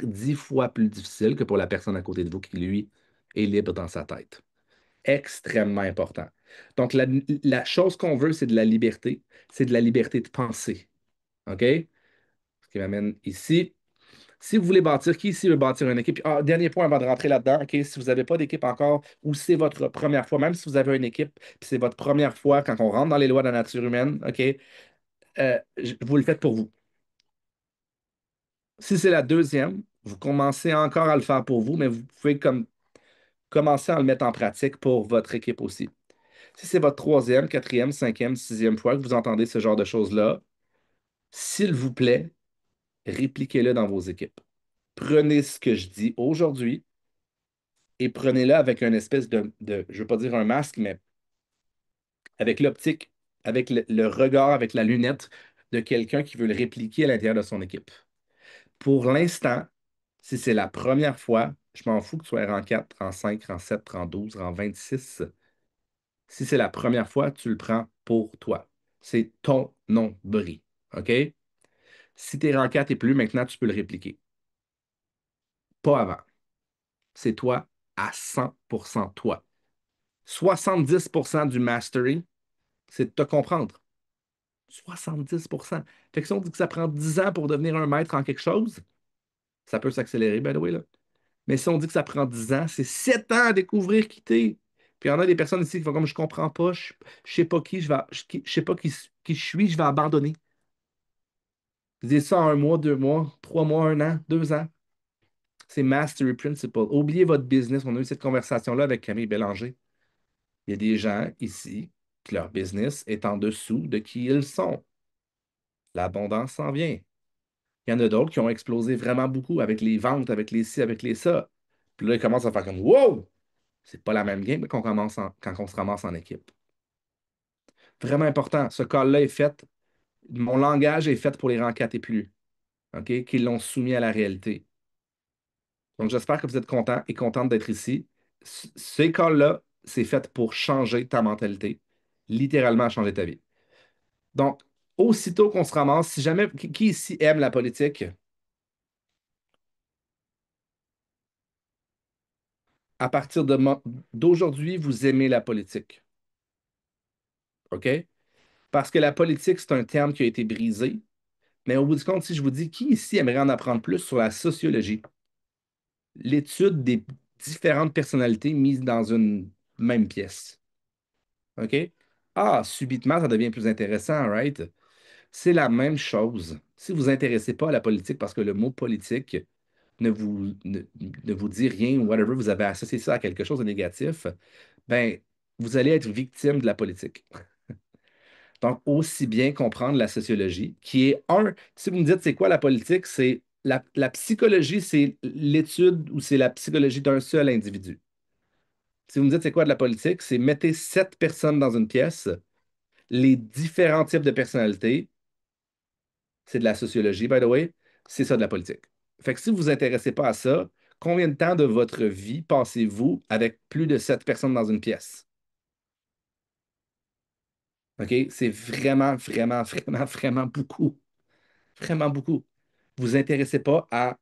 10 fois plus difficile que pour la personne à côté de vous qui, lui, est libre dans sa tête. Extrêmement important. Donc, la chose qu'on veut, c'est de la liberté. C'est de la liberté de penser. OK? Ce qui m'amène ici. Si vous voulez bâtir, qui ici veut bâtir une équipe? Ah, dernier point avant de rentrer là-dedans, OK? Si vous n'avez pas d'équipe encore ou c'est votre première fois, même si vous avez une équipe, puis c'est votre première fois quand on rentre dans les lois de la nature humaine, OK? Vous le faites pour vous. Si c'est la deuxième, vous commencez encore à le faire pour vous, mais vous pouvez commencer à le mettre en pratique pour votre équipe aussi. Si c'est votre troisième, quatrième, cinquième, sixième fois que vous entendez ce genre de choses-là, s'il vous plaît, répliquez-le dans vos équipes. Prenez ce que je dis aujourd'hui et prenez-le avec une espèce je ne veux pas dire un masque, mais avec l'optique, avec le regard, avec la lunette de quelqu'un qui veut le répliquer à l'intérieur de son équipe. Pour l'instant, si c'est la première fois, je m'en fous que tu sois rang 4, rang 5, rang 7, rang 12, rang 26. Si c'est la première fois, tu le prends pour toi. C'est ton nombril. OK? Si tu es rang 4 et plus, maintenant, tu peux le répliquer. Pas avant. C'est toi à 100% toi. 70% du mastery, c'est de te comprendre. 70%. Fait que si on dit que ça prend 10 ans pour devenir un maître en quelque chose, ça peut s'accélérer, by the way, là. Mais si on dit que ça prend 10 ans, c'est 7 ans à découvrir qui t'es. Puis il y en a des personnes ici qui font comme je comprends pas, je sais pas qui je vais, je sais pas qui je suis, je vais abandonner. Vous dites ça en un mois, 2 mois, 3 mois, un an, 2 ans. C'est Mastery Principle. Oubliez votre business. On a eu cette conversation-là avec Camille Bélanger. Il y a des gens ici que leur business est en dessous de qui ils sont. L'abondance s'en vient. Il y en a d'autres qui ont explosé vraiment beaucoup avec les ventes, avec les ci, avec les ça. Puis là, ils commencent à faire comme wow! C'est pas la même game quand on se ramasse en équipe. Vraiment important. Ce call-là est fait. Mon langage est fait pour les rangs 4 et plus. OK? Qui l'ont soumis à la réalité. Donc, j'espère que vous êtes contents et contentes d'être ici. Ces calls-là, c'est fait pour changer ta mentalité, littéralement changer ta vie. Donc, aussitôt qu'on se ramasse, si jamais, qui ici aime la politique, à partir d'aujourd'hui, vous aimez la politique. OK? Parce que la politique, c'est un terme qui a été brisé. Mais au bout du compte, si je vous dis, qui ici aimerait en apprendre plus sur la sociologie, l'étude des différentes personnalités mises dans une même pièce? OK? Ah, subitement, ça devient plus intéressant, right? C'est la même chose. Si vous ne vous intéressez pas à la politique parce que le mot politique ne vous dit rien ou whatever, vous avez associé ça à quelque chose de négatif, ben, vous allez être victime de la politique. Donc, aussi bien comprendre la sociologie, qui est si vous me dites c'est quoi la politique, c'est la psychologie, c'est l'étude ou c'est la psychologie d'un seul individu. Si vous me dites c'est quoi de la politique, c'est mettez 7 personnes dans une pièce, les différents types de personnalités, c'est de la sociologie, by the way, c'est ça de la politique. Fait que si vous ne vous intéressez pas à ça, combien de temps de votre vie passez-vous avec plus de 7 personnes dans une pièce? OK? C'est vraiment, vraiment, vraiment, vraiment beaucoup. Vraiment beaucoup. Vous vous intéressez pas à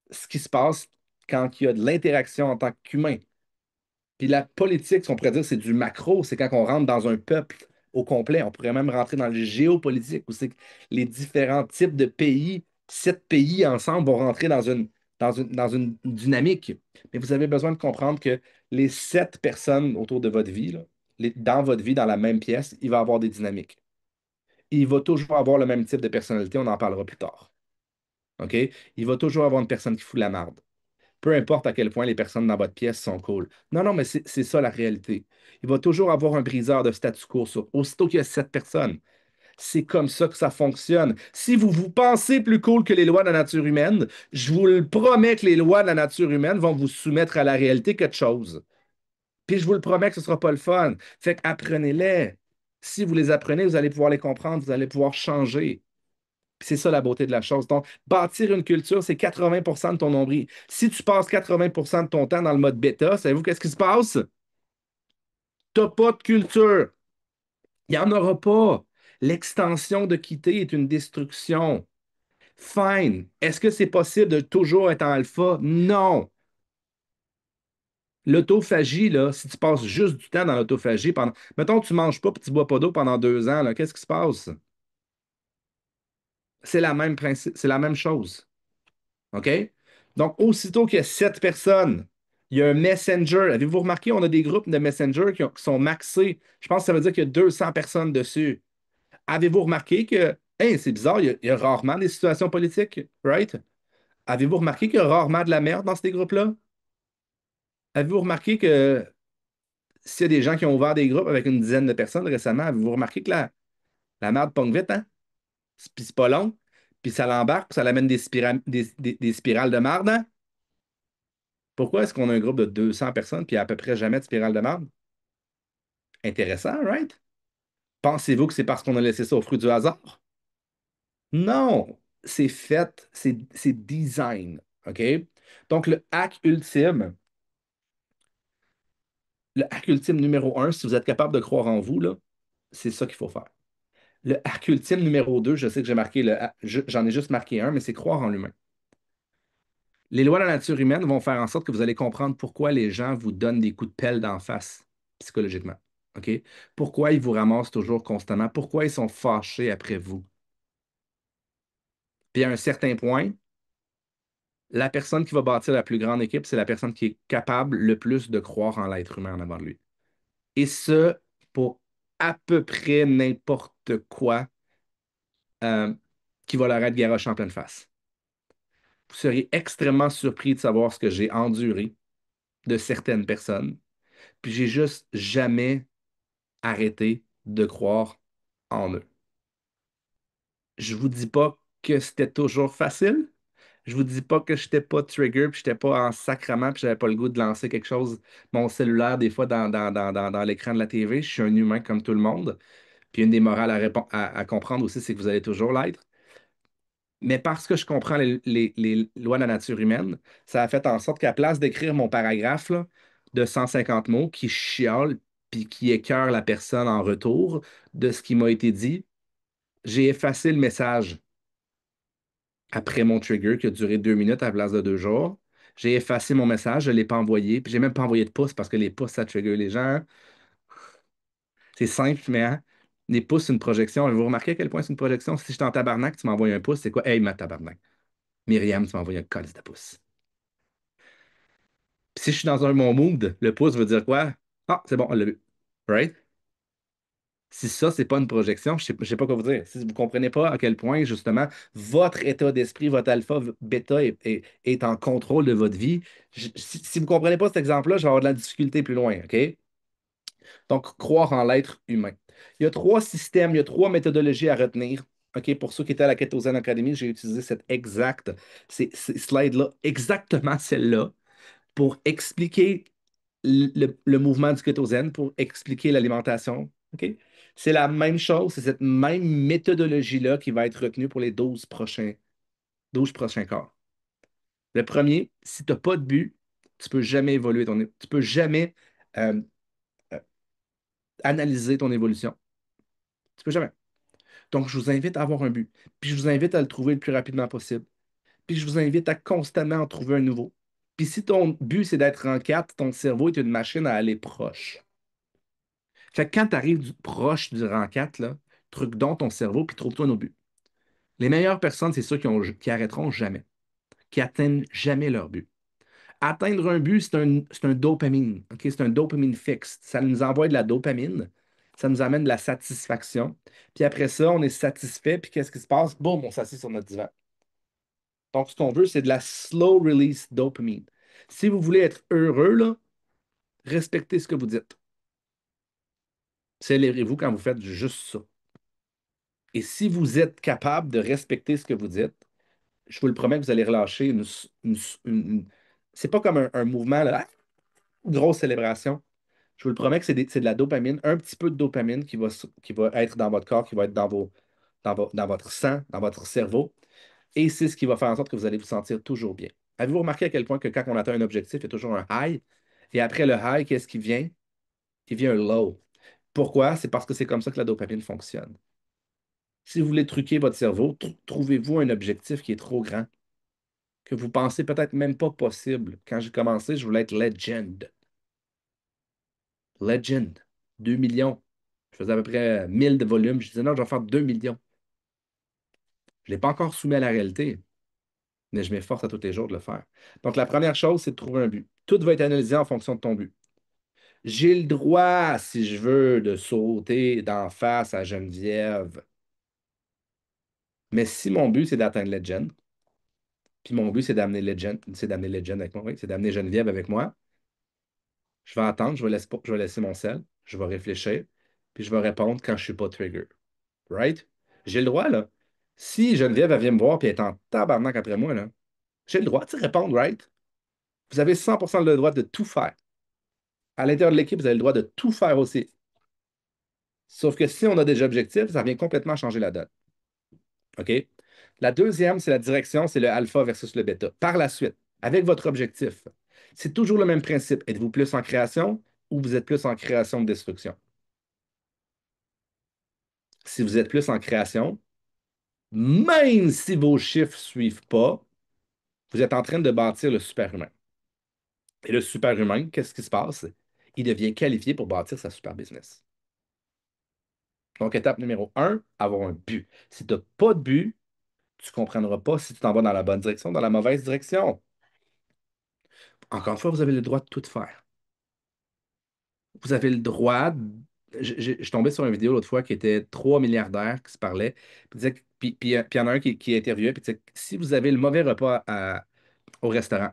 ce qui se passe quand il y a de l'interaction en tant qu'humain. Puis la politique, si on pourrait dire, c'est du macro, c'est quand on rentre dans un peuple au complet. On pourrait même rentrer dans le géopolitique, où c'est que les différents types de pays 7 pays ensemble vont rentrer dans une dynamique. Mais vous avez besoin de comprendre que les 7 personnes autour de votre vie, là, dans votre vie, dans la même pièce, il va y avoir des dynamiques. Il va toujours avoir le même type de personnalité, on en parlera plus tard. OK? Il va toujours avoir une personne qui fout la marde. Peu importe à quel point les personnes dans votre pièce sont cool. Non, non, mais c'est ça la réalité. Il va toujours avoir un briseur de statu quo aussitôt qu'il y a 7 personnes. C'est comme ça que ça fonctionne. Si vous vous pensez plus cool que les lois de la nature humaine, je vous le promets que les lois de la nature humaine vont vous soumettre à la réalité quelque chose. Puis je vous le promets que ce ne sera pas le fun. Fait qu'apprenez-les. Si vous les apprenez, vous allez pouvoir les comprendre, vous allez pouvoir changer. Puis c'est ça la beauté de la chose. Donc, bâtir une culture, c'est 80% de ton nombril. Si tu passes 80% de ton temps dans le mode bêta, savez-vous qu'est-ce qui se passe? Tu n'as pas de culture. Il n'y en aura pas. L'extension de quitter est une destruction. Fine. Est-ce que c'est possible de toujours être en alpha? Non. L'autophagie, là, si tu passes juste du temps dans l'autophagie pendant. Mettons que tu ne manges pas et tu ne bois pas d'eau pendant 2 ans, là, qu'est-ce qui se passe? C'est la même principe, c'est la même chose. OK? Donc, aussitôt qu'il y a 7 personnes, il y a un Messenger. Avez-vous remarqué, on a des groupes de Messenger qui sont maxés. Je pense que ça veut dire qu'il y a 200 personnes dessus. Avez-vous remarqué que, hey, c'est bizarre, il y a rarement des situations politiques, right? Avez-vous remarqué qu'il y a rarement de la merde dans ces groupes-là? Avez-vous remarqué que s'il y a des gens qui ont ouvert des groupes avec une dizaine de personnes récemment, avez-vous remarqué que la merde pogne vite, hein? Puis c'est pas long, puis ça l'embarque, puis ça l'amène des spirales de merde, hein? Pourquoi est-ce qu'on a un groupe de 200 personnes puis à peu près jamais de spirale de merde? Intéressant, right? Pensez-vous que c'est parce qu'on a laissé ça au fruit du hasard? Non, c'est fait, c'est design, OK? Donc, le hack ultime numéro 1, si vous êtes capable de croire en vous, là, c'est ça qu'il faut faire. Le hack ultime numéro 2, je sais que j'ai marqué j'en ai juste marqué un, mais c'est croire en l'humain. Les lois de la nature humaine vont faire en sorte que vous allez comprendre pourquoi les gens vous donnent des coups de pelle d'en face, psychologiquement. OK? Pourquoi ils vous ramassent toujours constamment? Pourquoi ils sont fâchés après vous? Puis à un certain point, la personne qui va bâtir la plus grande équipe, c'est la personne qui est capable le plus de croire en l'être humain en avant de lui. Et ce, pour à peu près n'importe quoi euh, qui va leur être garoche en pleine face. Vous seriez extrêmement surpris de savoir ce que j'ai enduré de certaines personnes. Puis j'ai juste jamais arrêté de croire en eux. Je vous dis pas que c'était toujours facile. Je vous dis pas que j'étais pas trigger, puis j'étais pas en sacrament, puis j'avais pas le goût de lancer quelque chose, mon cellulaire, des fois dans l'écran de la TV. Je suis un humain comme tout le monde. Puis une des morales à comprendre aussi, c'est que vous allez toujours l'être. Mais parce que je comprends les lois de la nature humaine, ça a fait en sorte qu'à place d'écrire mon paragraphe là, de 150 mots qui chiale puis qui écœure la personne en retour de ce qui m'a été dit, j'ai effacé le message après mon trigger qui a duré 2 minutes à la place de 2 jours. J'ai effacé mon message, je ne l'ai pas envoyé, puis j'ai même pas envoyé de pouce parce que les pouces, ça trigger les gens, hein. C'est simple, mais hein, les pouces, c'est une projection. Vous remarquez à quel point c'est une projection? Si je suis en tabarnak, tu m'envoies un pouce, c'est quoi? Hey, ma tabarnak. Myriam, tu m'envoies un calice de pouce. Puis si je suis dans un bon mood, le pouce veut dire quoi? Ah, c'est bon, on l'a vu. Right? Si ça, c'est pas une projection, je sais pas quoi vous dire. Si vous comprenez pas à quel point, justement, votre état d'esprit, votre alpha, bêta est en contrôle de votre vie, si vous comprenez pas cet exemple-là, je vais avoir de la difficulté plus loin, OK? Donc, croire en l'être humain. Il y a 3 systèmes, il y a 3 méthodologies à retenir. OK, pour ceux qui étaient à la Ketosian Academy, j'ai utilisé ces slides-là, exactement celle-là, pour expliquer le mouvement du kétosène, pour expliquer l'alimentation. OK? C'est la même chose, c'est cette même méthodologie-là qui va être retenue pour les 12 prochains corps. Le premier, si tu n'as pas de but, tu peux jamais évoluer tu peux jamais euh, euh, analyser ton évolution. Tu peux jamais. Donc, je vous invite à avoir un but. Puis je vous invite à le trouver le plus rapidement possible. Puis je vous invite à constamment en trouver un nouveau. Puis si ton but, c'est d'être en 4, ton cerveau est une machine à aller proche. Fait que quand tu arrives proche du rang 4, là, truc donc ton cerveau, puis trouve-toi un autre but. Les meilleures personnes, c'est ceux qui arrêteront jamais, qui atteignent jamais leur but. Atteindre un but, c'est un dopamine. OK? C'est un dopamine fixe. Ça nous envoie de la dopamine. Ça nous amène de la satisfaction. Puis après ça, on est satisfait. Puis qu'est-ce qui se passe? Boum, on s'assied sur notre divan. Donc, ce qu'on veut, c'est de la slow release dopamine. Si vous voulez être heureux, là, respectez ce que vous dites. Célébrez-vous quand vous faites juste ça. Et si vous êtes capable de respecter ce que vous dites, je vous le promets que vous allez relâcher une- c'est pas comme un mouvement, là, grosse célébration. Je vous le promets que c'est de la dopamine, un petit peu de dopamine qui va être dans votre corps, qui va être dans votre sang, dans votre cerveau. Et c'est ce qui va faire en sorte que vous allez vous sentir toujours bien. Avez-vous remarqué à quel point que quand on atteint un objectif, il y a toujours un high? Et après le high, qu'est-ce qui vient? Il vient un low. Pourquoi? C'est parce que c'est comme ça que la dopamine fonctionne. Si vous voulez truquer votre cerveau, trouvez-vous un objectif qui est trop grand, que vous pensez peut-être même pas possible. Quand j'ai commencé, je voulais être legend. Legend. 2 millions. Je faisais à peu près 1000 de volume. Je disais non, je vais faire 2 millions. Je ne l'ai pas encore soumis à la réalité, mais je m'efforce à tous les jours de le faire. Donc, la première chose, c'est de trouver un but. Tout va être analysé en fonction de ton but. J'ai le droit, si je veux, de sauter d'en face à Geneviève. Mais si mon but, c'est d'atteindre Legend, puis mon but, c'est d'amener Legend avec moi, oui, c'est d'amener Geneviève avec moi, je vais attendre, je vais laisser mon sel, je vais réfléchir, puis je vais répondre quand je ne suis pas trigger. Right? J'ai le droit, là. Si Geneviève, elle vient me voir puis elle est en tabarnak après moi, là, j'ai le droit de répondre, right? Vous avez 100% le droit de tout faire. À l'intérieur de l'équipe, vous avez le droit de tout faire aussi. Sauf que si on a des objectifs, ça vient complètement changer la donne. OK? La deuxième, c'est la direction, c'est le alpha versus le bêta. Par la suite, avec votre objectif, c'est toujours le même principe. Êtes-vous plus en création ou vous êtes plus en création de destruction? Si vous êtes plus en création, même si vos chiffres ne suivent pas, vous êtes en train de bâtir le super-humain. Et le super-humain, qu'est-ce qui se passe? Il devient qualifié pour bâtir sa super business. Donc, étape numéro un, avoir un but. Si tu n'as pas de but, tu ne comprendras pas si tu t'en vas dans la bonne direction, dans la mauvaise direction. Encore une fois, vous avez le droit de tout faire. Vous avez le droit. Je tombais sur une vidéo l'autre fois qui était 3 milliardaires qui se parlaient. Puis il y en a un qui interviewait. Puis disait, si vous avez le mauvais repas au restaurant,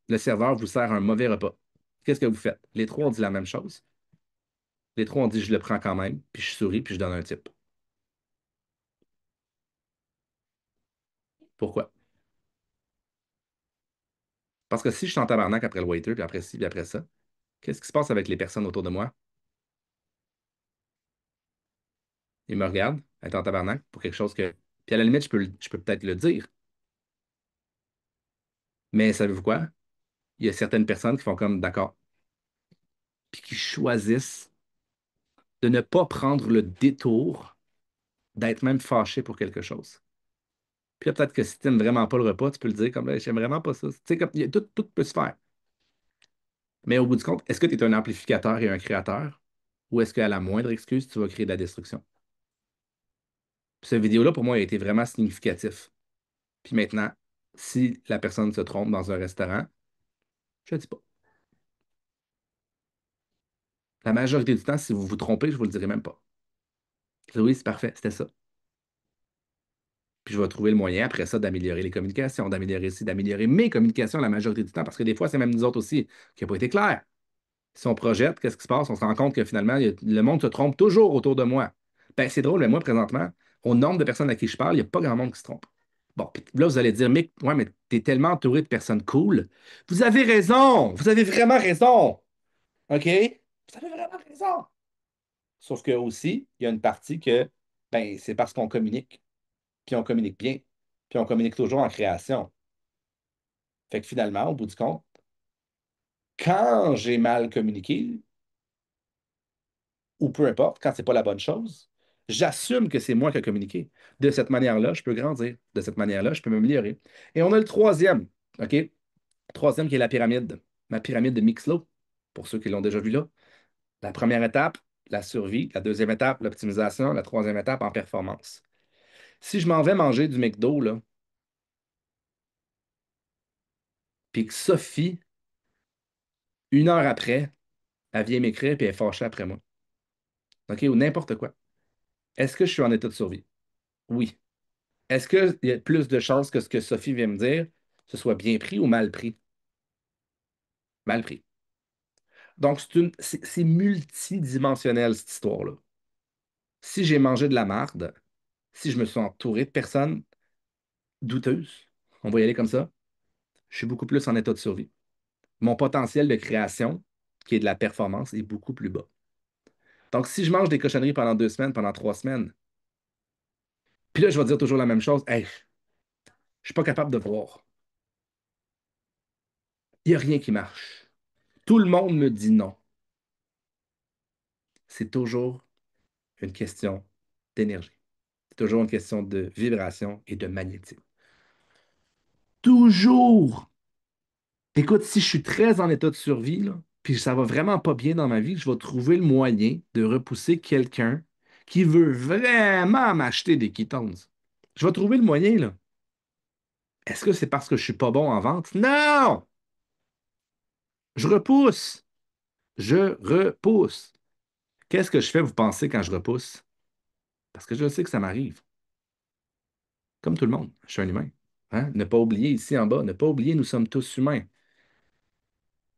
le serveur vous sert un mauvais repas, qu'est-ce que vous faites? Les trois ont dit la même chose. Les trois ont dit je le prends quand même, puis je souris, puis je donne un tip. Pourquoi? Parce que si je suis en tabarnak après le waiter, puis après ci, puis après ça, qu'est-ce qui se passe avec les personnes autour de moi? Ils me regardent, être en tabarnak pour quelque chose que. Puis à la limite, je peux peut-être le dire. Mais savez-vous quoi? Il y a certaines personnes qui font comme d'accord, puis qui choisissent de ne pas prendre le détour d'être même fâché pour quelque chose. Puis là, peut-être que si tu n'aimes vraiment pas le repas, tu peux le dire comme j'aime vraiment pas ça. Tu sais, comme, tout peut se faire. Mais au bout du compte, est-ce que tu es un amplificateur et un créateur? Ou est-ce qu'à la moindre excuse, tu vas créer de la destruction? Puis cette vidéo-là, pour moi, a été vraiment significatif. Puis maintenant, si la personne se trompe dans un restaurant, je ne dis pas. La majorité du temps, si vous vous trompez, je ne vous le dirai même pas. Je dis, oui, c'est parfait, c'était ça. Puis je vais trouver le moyen après ça d'améliorer les communications, d'améliorer mes communications la majorité du temps, parce que des fois, c'est même nous autres aussi qui n'ont pas été clairs. Si on projette, qu'est-ce qui se passe? On se rend compte que finalement, le monde se trompe toujours autour de moi. Ben, c'est drôle, mais moi, présentement, au nombre de personnes à qui je parle, il n'y a pas grand monde qui se trompe. Bon, puis là, vous allez dire, Mick, ouais, mais t'es tellement entouré de personnes cool. Vous avez raison! Vous avez vraiment raison! OK? Vous avez vraiment raison! Sauf que aussi, il y a une partie que, ben, c'est parce qu'on communique, puis on communique bien, puis on communique toujours en création. Fait que finalement, au bout du compte, quand j'ai mal communiqué, ou peu importe, quand c'est pas la bonne chose, j'assume que c'est moi qui ai communiqué. De cette manière-là, je peux grandir. De cette manière-là, je peux m'améliorer. Et on a le troisième, OK? Troisième qui est la pyramide. Ma pyramide de Mixlow, pour ceux qui l'ont déjà vu là. La première étape, la survie. La deuxième étape, l'optimisation. La troisième étape, en performance. Si je m'en vais manger du McDo, là, puis que Sophie, 1 heure après, elle vient m'écrire puis elle est fâchée après moi. OK? Ou n'importe quoi. Est-ce que je suis en état de survie? Oui. Est-ce qu'il y a plus de chances que ce que Sophie vient me dire, ce soit bien pris ou mal pris? Mal pris. Donc, c'est multidimensionnel, cette histoire-là. Si j'ai mangé de la marde, si je me suis entouré de personnes douteuses, on va y aller comme ça, je suis beaucoup plus en état de survie. Mon potentiel de création, qui est de la performance, est beaucoup plus bas. Donc, si je mange des cochonneries pendant 2 semaines, pendant 3 semaines, puis là, je vais dire toujours la même chose, hey, je suis pas capable de voir. Il n'y a rien qui marche. Tout le monde me dit non. C'est toujours une question d'énergie. C'est toujours une question de vibration et de magnétisme. Toujours! Écoute, si je suis très en état de survie, là, puis ça va vraiment pas bien dans ma vie, je vais trouver le moyen de repousser quelqu'un qui veut vraiment m'acheter des Ketones. Je vais trouver le moyen, là. Est-ce que c'est parce que je suis pas bon en vente? Non! Je repousse. Je repousse. Qu'est-ce que je fais, vous pensez, quand je repousse? Parce que je sais que ça m'arrive. Comme tout le monde. Je suis un humain. Hein? Ne pas oublier ici en bas, ne pas oublier, nous sommes tous humains.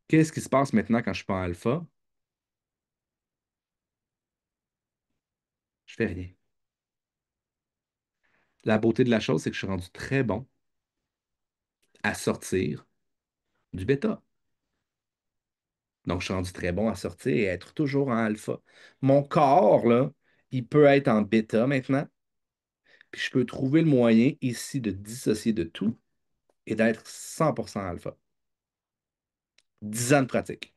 Qu'est-ce qui se passe maintenant quand je suis pas en alpha? Je fais rien. La beauté de la chose, c'est que je suis rendu très bon à sortir du bêta. Donc, je suis rendu très bon à sortir et être toujours en alpha. Mon corps, là, il peut être en bêta maintenant, puis je peux trouver le moyen ici de dissocier de tout et d'être 100% alpha. 10 ans de pratique.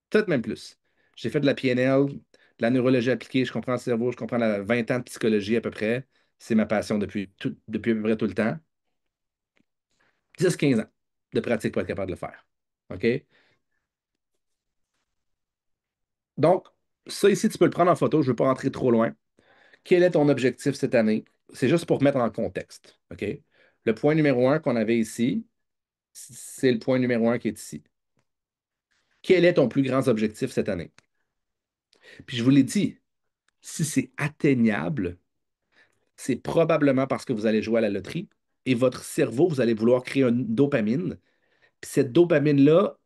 Peut-être même plus. J'ai fait de la PNL, de la neurologie appliquée, je comprends le cerveau, je comprends 20 ans de psychologie à peu près. C'est ma passion depuis à peu près tout le temps. 10-15 ans de pratique pour être capable de le faire. OK? Donc, ça ici, tu peux le prendre en photo. Je ne veux pas rentrer trop loin. Quel est ton objectif cette année? C'est juste pour mettre en contexte. OK? Le point numéro 1 qu'on avait ici, c'est le point numéro 1 qui est ici. Quel est ton plus grand objectif cette année? Puis je vous l'ai dit, si c'est atteignable, c'est probablement parce que vous allez jouer à la loterie et votre cerveau, vous allez vouloir créer une dopamine. Puis cette dopamine-là,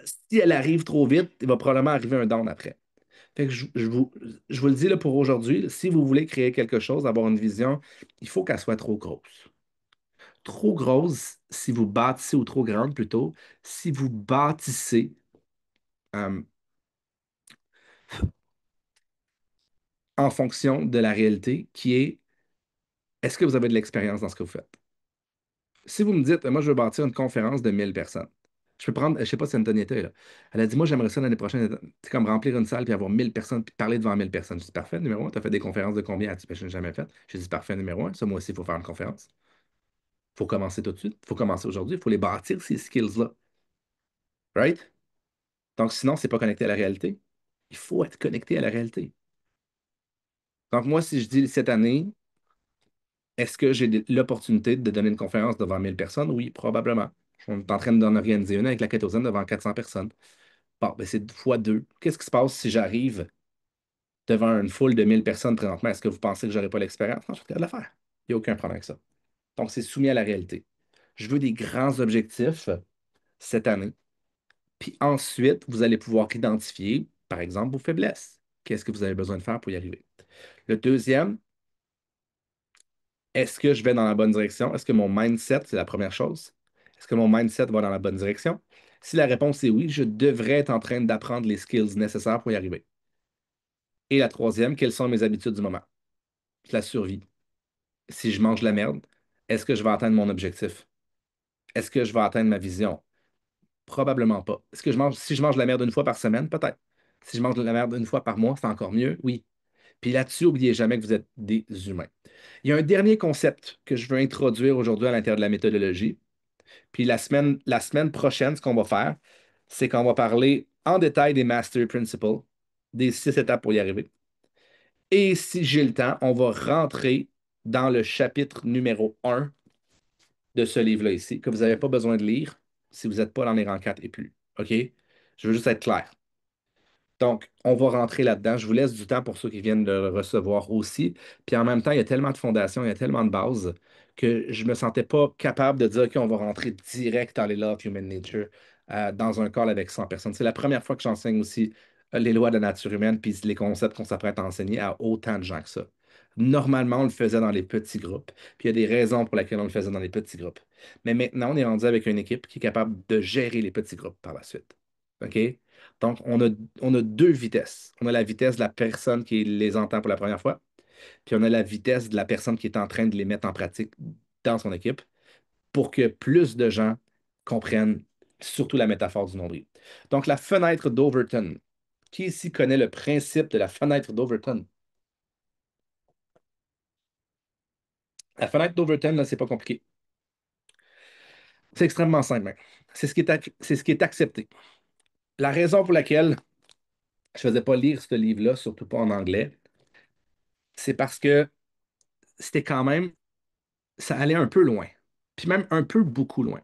si elle arrive trop vite, il va probablement arriver un down après. Fait que je vous le dis là pour aujourd'hui, si vous voulez créer quelque chose, avoir une vision, il faut qu'elle soit trop grosse. Trop grosse si vous bâtissez, ou trop grande plutôt, si vous bâtissez euh, en fonction de la réalité qui est, est-ce que vous avez de l'expérience dans ce que vous faites? Si vous me dites, moi, je veux bâtir une conférence de 1000 personnes, je peux prendre, je sais pas si Antonietta est là. Elle a dit, moi, j'aimerais ça l'année prochaine, c'est comme remplir une salle puis avoir 1000 personnes puis parler devant 1000 personnes. Je dis, parfait, numéro un, tu as fait des conférences de combien? Elle dit, ben, je n'ai jamais fait. Je dis, parfait, numéro un, ça, moi aussi, il faut faire une conférence. Il faut commencer tout de suite. Il faut commencer aujourd'hui. Il faut les bâtir, ces skills-là. Right? Donc, sinon, c'est pas connecté à la réalité. Il faut être connecté à la réalité. Donc, moi, si je dis cette année, est-ce que j'ai l'opportunité de donner une conférence devant 1000 personnes? Oui, probablement. Je suis en train d'en organiser une avec la kétosine devant 400 personnes. Bon, ben c'est fois deux. Qu'est-ce qui se passe si j'arrive devant une foule de 1000 personnes présentement? Est-ce que vous pensez que je n'aurai pas l'expérience? Non, je suis capable de le faire. Il n'y a aucun problème avec ça. Donc, c'est soumis à la réalité. Je veux des grands objectifs cette année. Puis ensuite, vous allez pouvoir identifier, par exemple, vos faiblesses. Qu'est-ce que vous avez besoin de faire pour y arriver? Le deuxième, est-ce que je vais dans la bonne direction? Est-ce que mon mindset, c'est la première chose? Est-ce que mon mindset va dans la bonne direction? Si la réponse est oui, je devrais être en train d'apprendre les skills nécessaires pour y arriver. Et la troisième, quelles sont mes habitudes du moment? La survie. Si je mange de la merde, est-ce que je vais atteindre mon objectif? Est-ce que je vais atteindre ma vision? Probablement pas. Est-ce que si je mange de la merde une fois par semaine? Peut-être. Si je mange de la merde une fois par mois, c'est encore mieux? Oui. Puis là-dessus, n'oubliez jamais que vous êtes des humains. Il y a un dernier concept que je veux introduire aujourd'hui à l'intérieur de la méthodologie. Puis la semaine prochaine, ce qu'on va faire, c'est qu'on va parler en détail des Mastery Principles, des 6 étapes pour y arriver. Et si j'ai le temps, on va rentrer dans le chapitre numéro un de ce livre-là ici, que vous n'avez pas besoin de lire si vous n'êtes pas dans les rangs 4 et plus. OK? Je veux juste être clair. Donc, on va rentrer là-dedans. Je vous laisse du temps pour ceux qui viennent de le recevoir aussi. Puis en même temps, il y a tellement de fondations, il y a tellement de bases que je ne me sentais pas capable de dire, OK, on va rentrer direct dans les Laws of Human Nature dans un call avec 100 personnes. C'est la première fois que j'enseigne aussi les lois de la nature humaine puis les concepts qu'on s'apprête à enseigner à autant de gens que ça. Normalement, on le faisait dans les petits groupes. Puis il y a des raisons pour lesquelles on le faisait dans les petits groupes. Mais maintenant, on est rendu avec une équipe qui est capable de gérer les petits groupes par la suite. OK? Donc, on a deux vitesses. On a la vitesse de la personne qui les entend pour la première fois, puis on a la vitesse de la personne qui est en train de les mettre en pratique dans son équipe pour que plus de gens comprennent surtout la métaphore du nombril. Donc, la fenêtre d'Overton. Qui ici connaît le principe de la fenêtre d'Overton? La fenêtre d'Overton, là, c'est pas compliqué. C'est extrêmement simple, hein. C'est ce qui est accepté. La raison pour laquelle je ne faisais pas lire ce livre-là, surtout pas en anglais, c'est parce que c'était quand même ça allait un peu loin, puis même un peu beaucoup loin.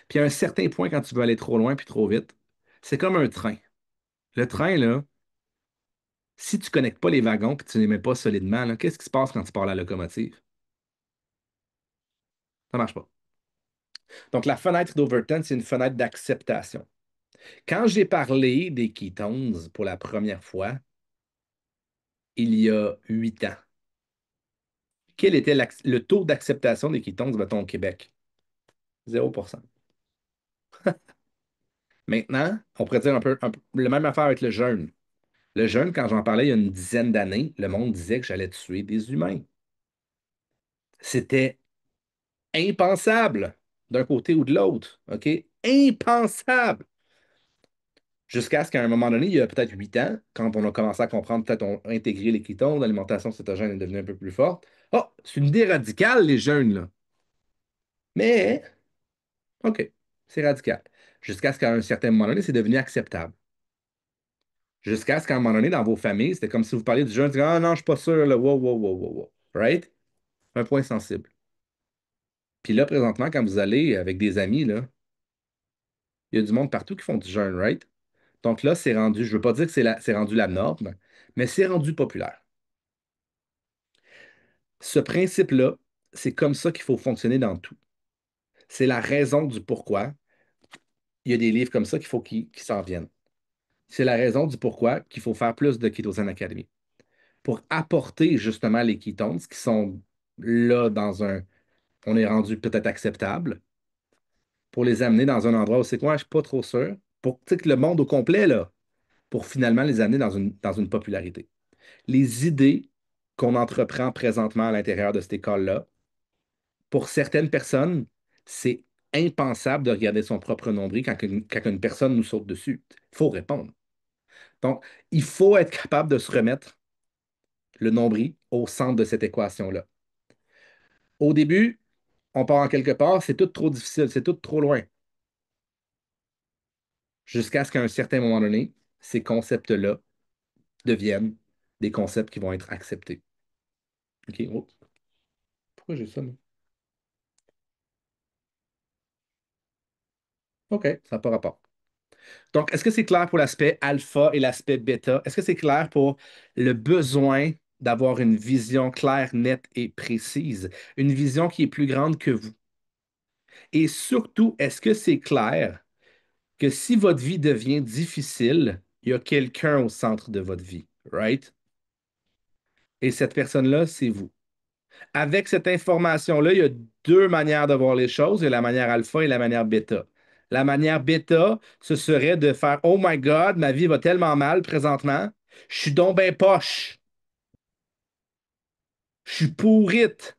Puis à un certain point, quand tu veux aller trop loin puis trop vite, c'est comme un train. Le train, là, si tu ne connectes pas les wagons puis tu ne les mets pas solidement, là, qu'est-ce qui se passe quand tu pars la locomotive? Ça ne marche pas. Donc, la fenêtre d'Overton, c'est une fenêtre d'acceptation. Quand j'ai parlé des ketones pour la première fois, il y a 8 ans, quel était le taux d'acceptation des ketones, mettons, au Québec? 0%. Maintenant, on pourrait dire un peu la même affaire avec le jeûne. Le jeûne, quand j'en parlais il y a une dizaine d'années, le monde disait que j'allais tuer des humains. C'était impensable d'un côté ou de l'autre. OK? Impensable! Jusqu'à ce qu'à un moment donné, il y a peut-être 8 ans, quand on a commencé à comprendre, peut-être on a intégré les kétones, l'alimentation cétogène est devenue un peu plus forte. Oh, c'est une idée radicale, les jeûnes, là. Mais, OK, c'est radical. Jusqu'à ce qu'à un certain moment donné, c'est devenu acceptable. Jusqu'à ce qu'à un moment donné, dans vos familles, c'était comme si vous parliez du jeûne, vous dites, ah non, je suis pas sûr, là, wow, wow, wow, wow, wow. Right? Un point sensible. Puis là, présentement, quand vous allez avec des amis, là, il y a du monde partout qui font du jeûne, right? Donc là, c'est rendu, je veux pas dire que c'est rendu la norme, mais c'est rendu populaire. Ce principe-là, c'est comme ça qu'il faut fonctionner dans tout. C'est la raison du pourquoi il y a des livres comme ça qu'il faut qu'ils s'en viennent. C'est la raison du pourquoi qu'il faut faire plus de Ketogène Academy. Pour apporter justement les ketones qui sont là dans un, on est rendu peut-être acceptable, pour les amener dans un endroit où c'est quoi, je suis pas trop sûr, pour tu sais, que le monde au complet, là, pour finalement les amener dans une popularité. Les idées qu'on entreprend présentement à l'intérieur de cette école-là, pour certaines personnes, c'est impensable de regarder son propre nombril quand une personne nous saute dessus. Il faut répondre. Donc, il faut être capable de se remettre le nombril au centre de cette équation-là. Au début, on part en quelque part, c'est tout trop difficile, c'est tout trop loin. Jusqu'à ce qu'à un certain moment donné, ces concepts-là deviennent des concepts qui vont être acceptés. OK? Oh, pourquoi j'ai ça, moi? OK, ça n'a pas rapport. Donc, est-ce que c'est clair pour l'aspect alpha et l'aspect bêta? Est-ce que c'est clair pour le besoin d'avoir une vision claire, nette et précise? Une vision qui est plus grande que vous? Et surtout, est-ce que c'est clair que si votre vie devient difficile, il y a quelqu'un au centre de votre vie, right? Et cette personne-là, c'est vous. Avec cette information-là, il y a deux manières de voir les choses. Il y a la manière alpha et la manière bêta. La manière bêta, ce serait de faire Oh my God, ma vie va tellement mal présentement. Je suis donc ben poche. Je suis pourrite.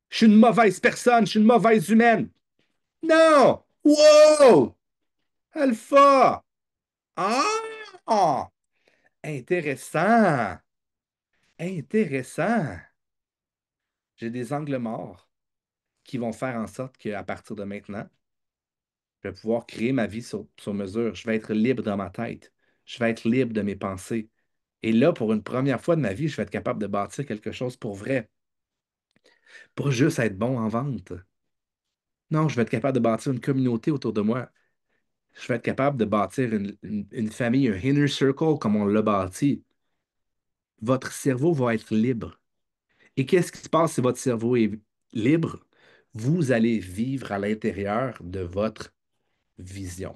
Je suis une mauvaise personne. Je suis une mauvaise humaine. Non! Wow! Alpha! Ah! Intéressant. Intéressant. J'ai des angles morts qui vont faire en sorte qu'à partir de maintenant, je vais pouvoir créer ma vie sur mesure. Je vais être libre dans ma tête. Je vais être libre de mes pensées. Et là, pour une première fois de ma vie, je vais être capable de bâtir quelque chose pour vrai. Pas juste être bon en vente. Non, je vais être capable de bâtir une communauté autour de moi. Je vais être capable de bâtir une famille, un inner circle comme on l'a bâti. Votre cerveau va être libre. Et qu'est-ce qui se passe si votre cerveau est libre? Vous allez vivre à l'intérieur de votre vision.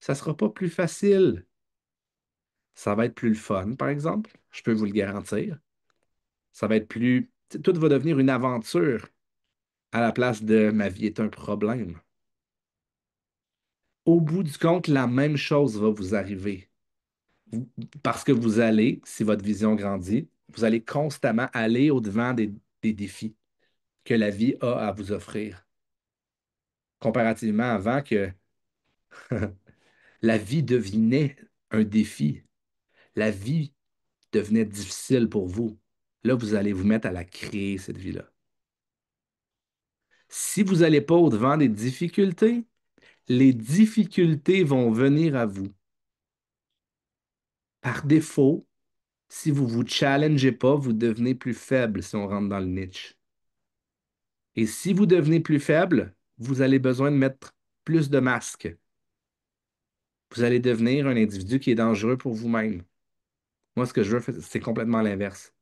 Ça ne sera pas plus facile. Ça va être plus le fun, par exemple. Je peux vous le garantir. Ça va être plus... Tout va devenir une aventure à la place de ma vie est un problème. Au bout du compte, la même chose va vous arriver. Parce que vous allez, si votre vision grandit, vous allez constamment aller au-devant des défis que la vie a à vous offrir. Comparativement avant que la vie devenait un défi, la vie devenait difficile pour vous. Là, vous allez vous mettre à la créer, cette vie-là. Si vous n'allez pas au-devant des difficultés, les difficultés vont venir à vous. Par défaut, si vous ne vous challengez pas, vous devenez plus faible si on rentre dans le niche. Et si vous devenez plus faible, vous allez besoin de mettre plus de masques. Vous allez devenir un individu qui est dangereux pour vous-même. Moi, ce que je veux, c'est complètement l'inverse.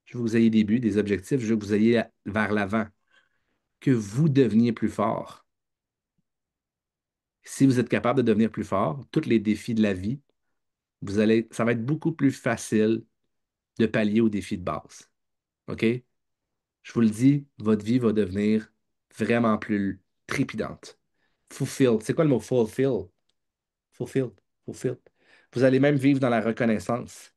Je veux que vous ayez des buts, des objectifs, je veux que vous ayez vers l'avant, que vous deveniez plus fort. Si vous êtes capable de devenir plus fort, tous les défis de la vie, ça va être beaucoup plus facile de pallier aux défis de base. OK? Je vous le dis, votre vie va devenir vraiment plus trépidante. Fulfilled. C'est quoi le mot fulfill? Fulfilled. Fulfilled. Vous allez même vivre dans la reconnaissance.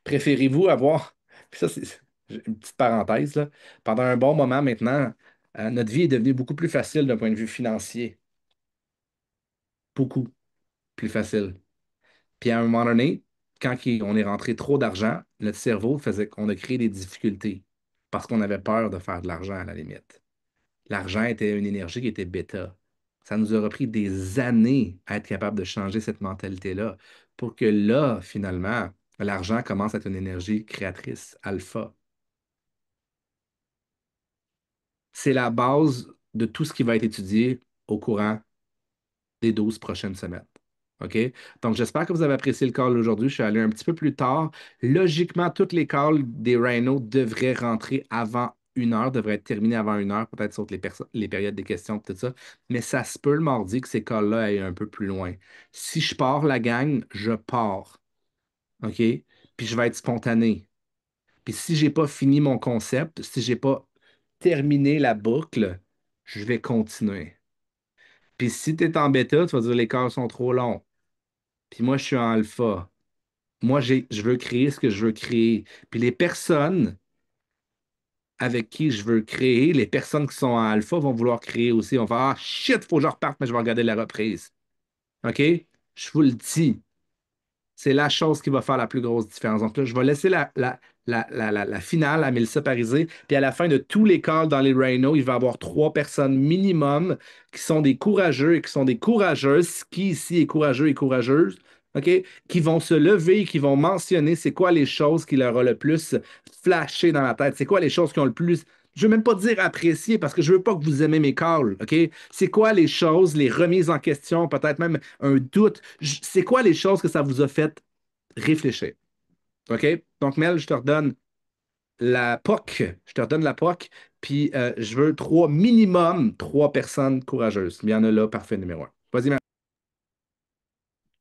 Préférez-vous avoir, puis ça, c'est une petite parenthèse, là. Pendant un bon moment maintenant, notre vie est devenue beaucoup plus facile d'un point de vue financier. Beaucoup plus facile. Puis à un moment donné, on est rentré trop d'argent, notre cerveau faisait qu'on a créé des difficultés parce qu'on avait peur de faire de l'argent à la limite. L'argent était une énergie qui était bêta. Ça nous aura pris des années à être capable de changer cette mentalité-là pour que là, finalement, l'argent commence à être une énergie créatrice, alpha. C'est la base de tout ce qui va être étudié au courant des 12 prochaines semaines. OK? Donc, j'espère que vous avez apprécié le call aujourd'hui. Je suis allé un petit peu plus tard. Logiquement, toutes les calls des Rhino devraient rentrer avant 1 heure, devraient être terminés avant 1 heure, peut-être sauf les périodes des questions, tout ça. Mais ça se peut le mardi que ces calls-là aillent un peu plus loin. Si je pars la gang, je pars. OK? Puis je vais être spontané. Puis si j'ai pas fini mon concept, si j'ai pas terminé la boucle, je vais continuer. Puis si tu es en bêta, tu vas dire les calls sont trop longs. Puis moi, je suis en alpha. Moi, je veux créer ce que je veux créer. Puis les personnes avec qui je veux créer, les personnes qui sont en alpha vont vouloir créer aussi. On va, ah shit, faut que je reparte, mais je vais regarder la reprise. OK? Je vous le dis. C'est la chose qui va faire la plus grosse différence. Donc là, je vais laisser la finale à Mélissa Parisé. Puis à la fin de tous les calls dans les Rhino, il va y avoir 3 personnes minimum qui sont des courageux et qui sont des courageuses. Qui ici est courageux et courageuse? OK? Qui vont se lever et qui vont mentionner c'est quoi les choses qui leur ont le plus flashé dans la tête. C'est quoi les choses qui ont le plus. Je ne veux même pas dire apprécier parce que je ne veux pas que vous aimez mes calls, OK? C'est quoi les choses, les remises en question, peut-être même un doute? C'est quoi les choses que ça vous a fait réfléchir? OK? Donc, Mel, je te redonne la POC. Je te redonne la POC. Puis, je veux minimum 3 personnes courageuses. Il y en a là, parfait, numéro un. Vas-y, Mel.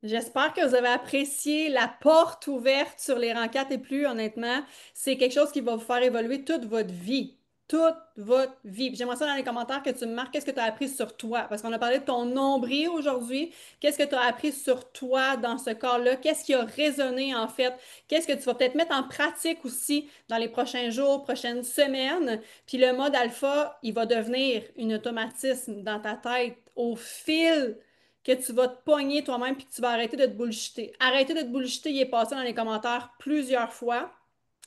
J'espère que vous avez apprécié la porte ouverte sur les rangs 4 et plus, honnêtement. C'est quelque chose qui va vous faire évoluer toute votre vie. Toute votre vie. Puis j'aimerais ça dans les commentaires que tu me marques qu'est-ce que tu as appris sur toi. Parce qu'on a parlé de ton nombril aujourd'hui. Qu'est-ce que tu as appris sur toi dans ce corps-là? Qu'est-ce qui a résonné en fait? Qu'est-ce que tu vas peut-être mettre en pratique aussi dans les prochains jours, prochaines semaines? Puis le mode alpha, il va devenir un automatisme dans ta tête au fil que tu vas te pogner toi-même puis que tu vas arrêter de te bullshiter. Arrêter de te bullshiter, il est passé dans les commentaires plusieurs fois.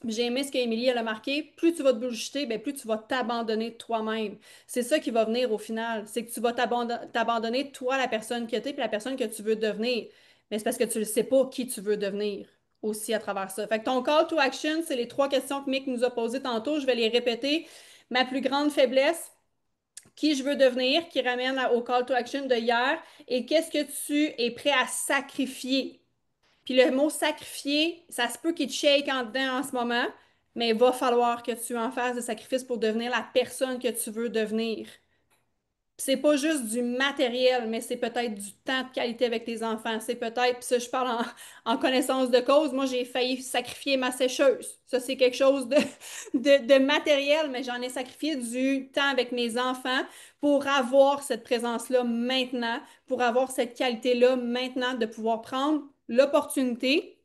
J'ai aimé ce qu'Émilie elle a marqué. Plus tu vas te bullshiter, ben plus tu vas t'abandonner toi-même. C'est ça qui va venir au final. C'est que tu vas t'abandonner toi, la personne que tu es, puis la personne que tu veux devenir. Mais c'est parce que tu ne sais pas qui tu veux devenir aussi à travers ça. Fait que ton call to action, c'est les trois questions que Mick nous a posées tantôt. Je vais les répéter. Ma plus grande faiblesse, qui je veux devenir, qui ramène au call to action de hier, et qu'est-ce que tu es prêt à sacrifier. Puis le mot sacrifier, ça se peut qu'il te shake en dedans en ce moment, mais il va falloir que tu en fasses des sacrifices pour devenir la personne que tu veux devenir. C'est pas juste du matériel, mais c'est peut-être du temps de qualité avec tes enfants. C'est peut-être, puis ça, je parle en connaissance de cause. Moi, j'ai failli sacrifier ma sécheuse. Ça, c'est quelque chose de matériel, mais j'en ai sacrifié du temps avec mes enfants pour avoir cette présence-là maintenant, pour avoir cette qualité-là maintenant, de pouvoir prendre l'opportunité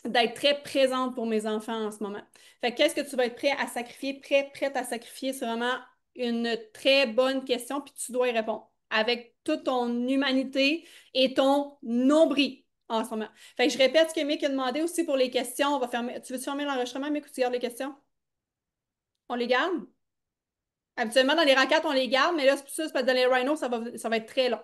d'être très présente pour mes enfants en ce moment. Fait que qu'est-ce que tu vas être prêt à sacrifier, prête à sacrifier? C'est vraiment une très bonne question, puis tu dois y répondre avec toute ton humanité et ton nombril en ce moment. Fait que je répète ce que Mick a demandé aussi pour les questions. On va fermer. Tu veux-tu fermer l'enregistrement, Mick, ou tu gardes les questions? On les garde? Habituellement, dans les raquettes, on les garde, mais là, c'est pour ça, c'est parce que dans les rhinos, ça va être très long.